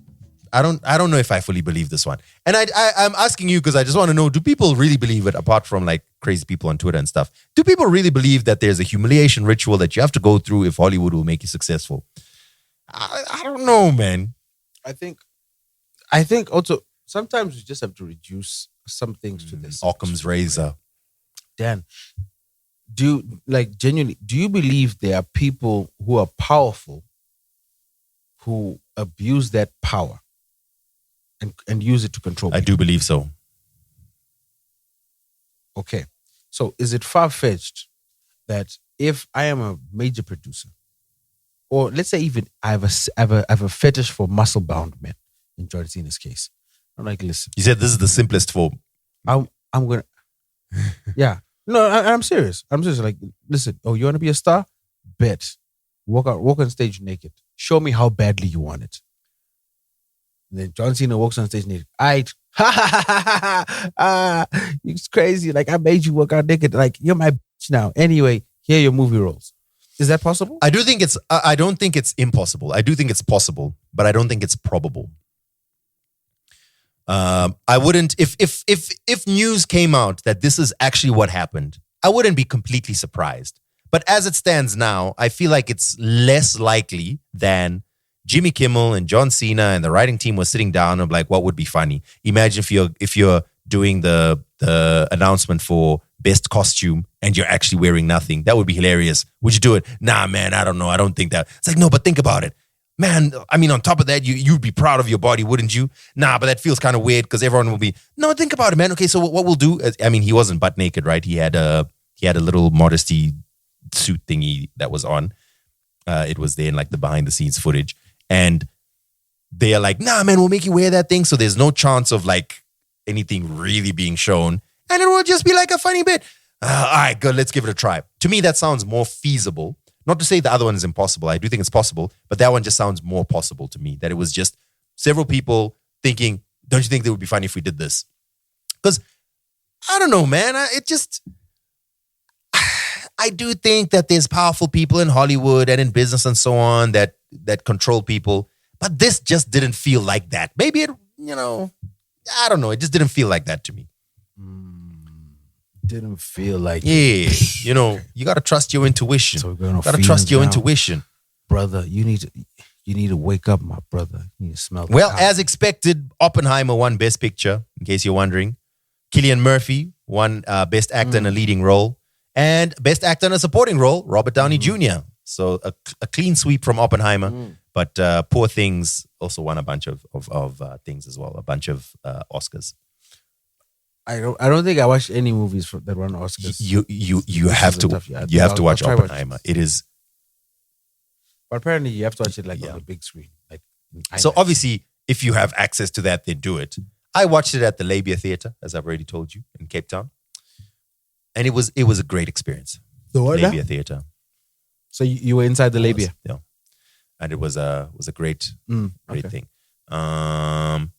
I don't know if I fully believe this one. And I'm asking you because I just want to know, do people really believe it, apart from like crazy people on Twitter and stuff? Do people really believe that there's a humiliation ritual that you have to go through if Hollywood will make you successful? I don't know, man. I think also sometimes we just have to reduce some things to this. Occam's razor. Dan, do you believe there are people who are powerful who abuse that power and use it to control people? I do believe so. Okay. So is it far-fetched that if I am a major producer, or let's say even I have a fetish for muscle-bound men, in John Cena's case, I'm like, listen. You said this is the simplest form. I'm gonna, yeah. No, I'm serious. I'm serious. Like, listen. Oh, you want to be a star? Bet. Walk on stage naked. Show me how badly you want it. And then John Cena walks on stage naked. It's crazy. Like, I made you work out naked. Like, you're my bitch now. Anyway, here are your movie roles. Is that possible? I don't think it's impossible. I do think it's possible, but I don't think it's probable. I wouldn't, if news came out that this is actually what happened, I wouldn't be completely surprised. But as it stands now, I feel like it's less likely than Jimmy Kimmel and John Cena and the writing team was sitting down and like, what would be funny? Imagine if you're doing the announcement for best costume and you're actually wearing nothing. That would be hilarious. Would you do it? Nah, man, I don't know. I don't think that. It's like, no, but think about it. man, I mean, on top of that, you'd be proud of your body, wouldn't you? Nah, but that feels kind of weird because everyone will be, no, think about it, man. Okay, so what we'll do, I mean, he wasn't butt naked, right? He had a little modesty suit thingy that was on. It was there in like the behind the scenes footage. And they're like, nah, man, we'll make you wear that thing. So there's no chance of like anything really being shown. And it will just be like a funny bit. All right, good, let's give it a try. To me, that sounds more feasible. Not to say the other one is impossible. I do think it's possible, but that one just sounds more possible to me. That it was just several people thinking, don't you think it would be funny if we did this? Because, I don't know, man. I do think that there's powerful people in Hollywood and in business and so on that control people. But this just didn't feel like that. Maybe it, I don't know. It just didn't feel like that to me. Didn't feel like it. You got to trust your intuition. So we're got to trust your intuition. Brother, you need to wake up, my brother. You need to smell the Well, cow. as expected, Oppenheimer won Best Picture, in case you're wondering. Cillian Murphy won Best Actor in a Leading Role. And Best Actor in a Supporting Role, Robert Downey Jr. So a clean sweep from Oppenheimer. But Poor Things also won a bunch of things as well, a bunch of Oscars. I don't think I watched any movies that won Oscars. You have to you have to watch Oppenheimer. It is. But apparently you have to watch it like on the big screen. Like so obviously, if you have access to that, then do it. I watched it at the Labia Theatre, as I've already told you, in Cape Town, and it was a great experience. The what? Labia Theatre. So you were inside the Labia, yeah, and it was a great thing. Shout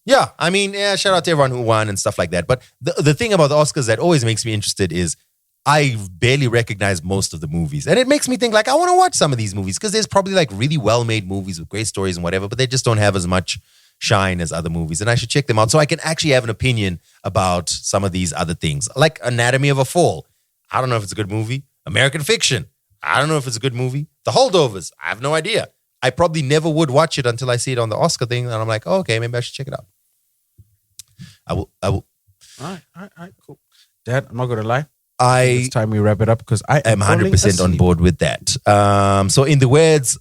out to everyone who won and stuff like that. But the thing about the Oscars that always makes me interested is I barely recognize most of the movies. And it makes me think like, I want to watch some of these movies because there's probably like really well-made movies with great stories and whatever, but they just don't have as much shine as other movies. And I should check them out so I can actually have an opinion about some of these other things. Like Anatomy of a Fall. I don't know if it's a good movie. American Fiction. I don't know if it's a good movie. The Holdovers. I have no idea. I probably never would watch it until I see it on the Oscar thing. And I'm like, oh, okay, maybe I should check it out. I will. All right, cool. Dad, I'm not going to lie. It's time we wrap it up because I am 100% on board with that. So in the words...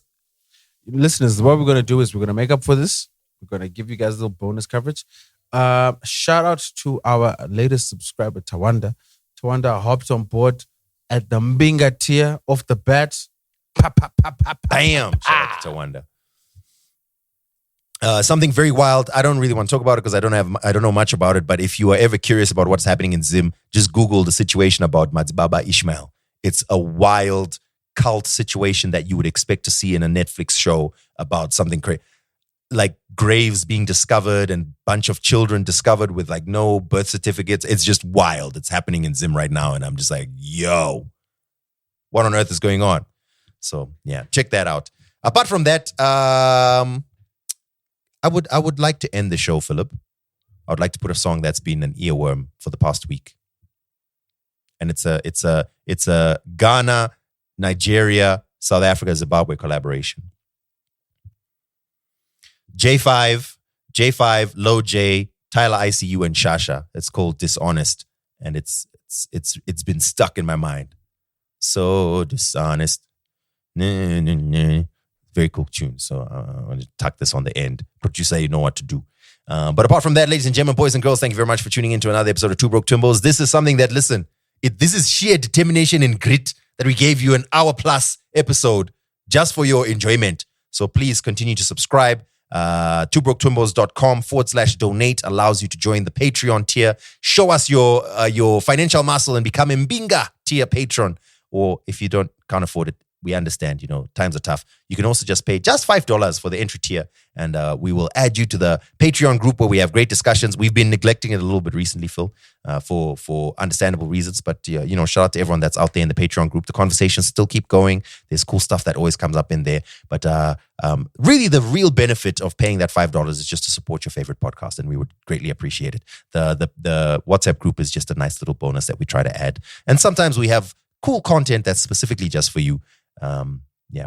Listeners, what we're going to do is we're going to make up for this. We're going to give you guys a little bonus coverage. Shout out to our latest subscriber, Tawanda. Tawanda hopped on board at the Mbinga tier off the bat. Bam! Shout out to Tawanda. Something very wild. I don't really want to talk about it because I don't know much about it. But if you are ever curious about what's happening in Zim, just Google the situation about Mazibaba Ishmael. It's a wild cult situation that you would expect to see in a Netflix show about something crazy, like graves being discovered and bunch of children discovered with like no birth certificates. It's just wild. It's happening in Zim right now, and I'm just like, yo, what on earth is going on? So yeah, check that out. Apart from that, I would like to end the show, Philip. I would like to put a song that's been an earworm for the past week, and it's a Ghana, Nigeria, South Africa, Zimbabwe collaboration. J5, Low J, Tyler ICU, and Shasha. It's called Dishonest, and it's been stuck in my mind. So dishonest. Very cool tune. So I want to tuck this on the end. Producer, you know what to do. But apart from that, ladies and gentlemen, boys and girls, thank you very much for tuning in to another episode of Two Broke Twimbos. This is something that, this is sheer determination and grit that we gave you an hour plus episode just for your enjoyment. So please continue to subscribe. TwoBrokeTwimbos.com/donate allows you to join the Patreon tier. Show us your financial muscle and become a Mbinga tier patron. Or if you can't afford it, we understand, times are tough. You can also just pay just $5 for the entry tier, and we will add you to the Patreon group where we have great discussions. We've been neglecting it a little bit recently, Phil, for understandable reasons. But, shout out to everyone that's out there in the Patreon group. The conversations still keep going. There's cool stuff that always comes up in there. But really, the real benefit of paying that $5 is just to support your favorite podcast, and we would greatly appreciate it. The WhatsApp group is just a nice little bonus that we try to add. And sometimes we have cool content that's specifically just for you.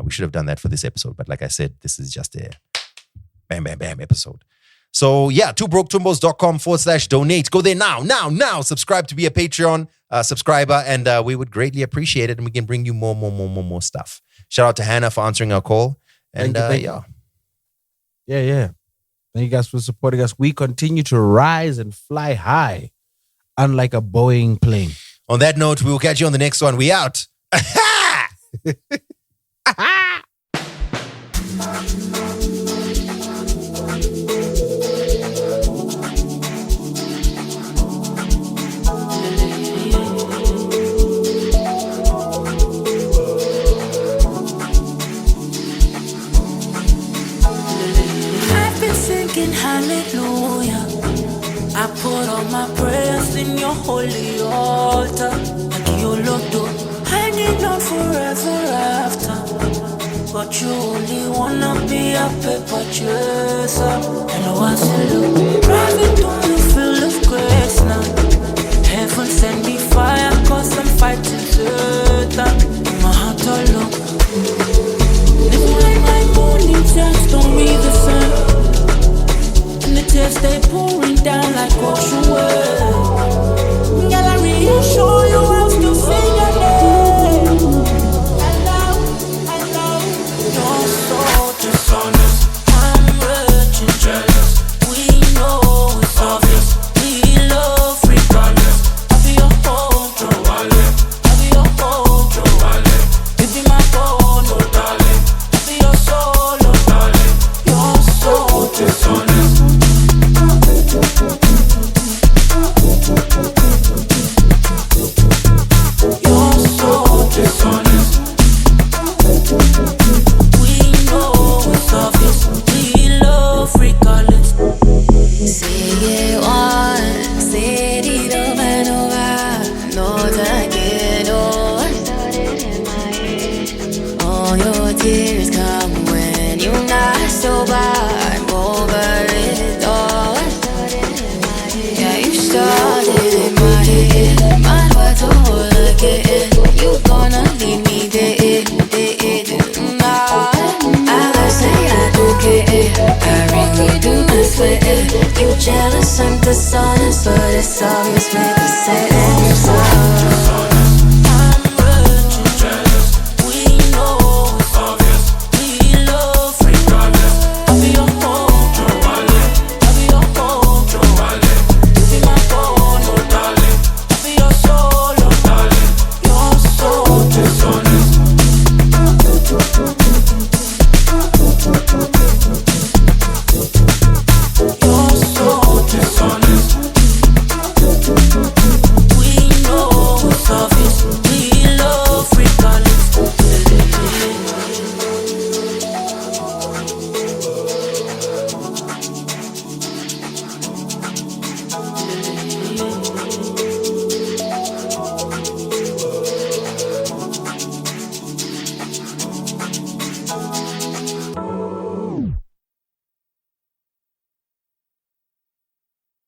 We should have done that for this episode, but like I said, this is just a bam, bam, bam episode. So yeah, twobrokeTwimbos.com/donate. Go there now. Subscribe to be a Patreon subscriber, and we would greatly appreciate it, and we can bring you more stuff. Shout out to Hannah for answering our call. And Thank you. Yeah. Thank you guys for supporting us. We continue to rise and fly high, unlike a Boeing plane. On that note, we will catch you on the next one. We out. I've been singing hallelujah. I put all my prayers in your holy altar. Like you look, hanging on forever after. But you only wanna be a paper chaser. And I want to look, driving through the field of grace now. Heaven send me fire, cause I'm fighting Satan. In my heart alone. Living like my morning tears don't be the same. And the tears they pouring down like ocean waves. Girl, I reassure you I'll still sing your name. I know, you're so dishonest. I'm rich and jealous. We know it's obvious. We love regardless. I'll be your home, I'll be your home, you be my phone, darling. I'll be your solo, darling. You're so dishonest. You're so dishonest. We know it's obvious. We love regardless. Say it once, say it over and over. No, that get all your tears come when you're not sober. I'm over it all. Yeah, you started in my head. My heart's a hole again. You gonna leave me there. I gotta say I don't care. I really do, I swear. You jealous and dishonest, but it's obvious, baby, say you're sorry.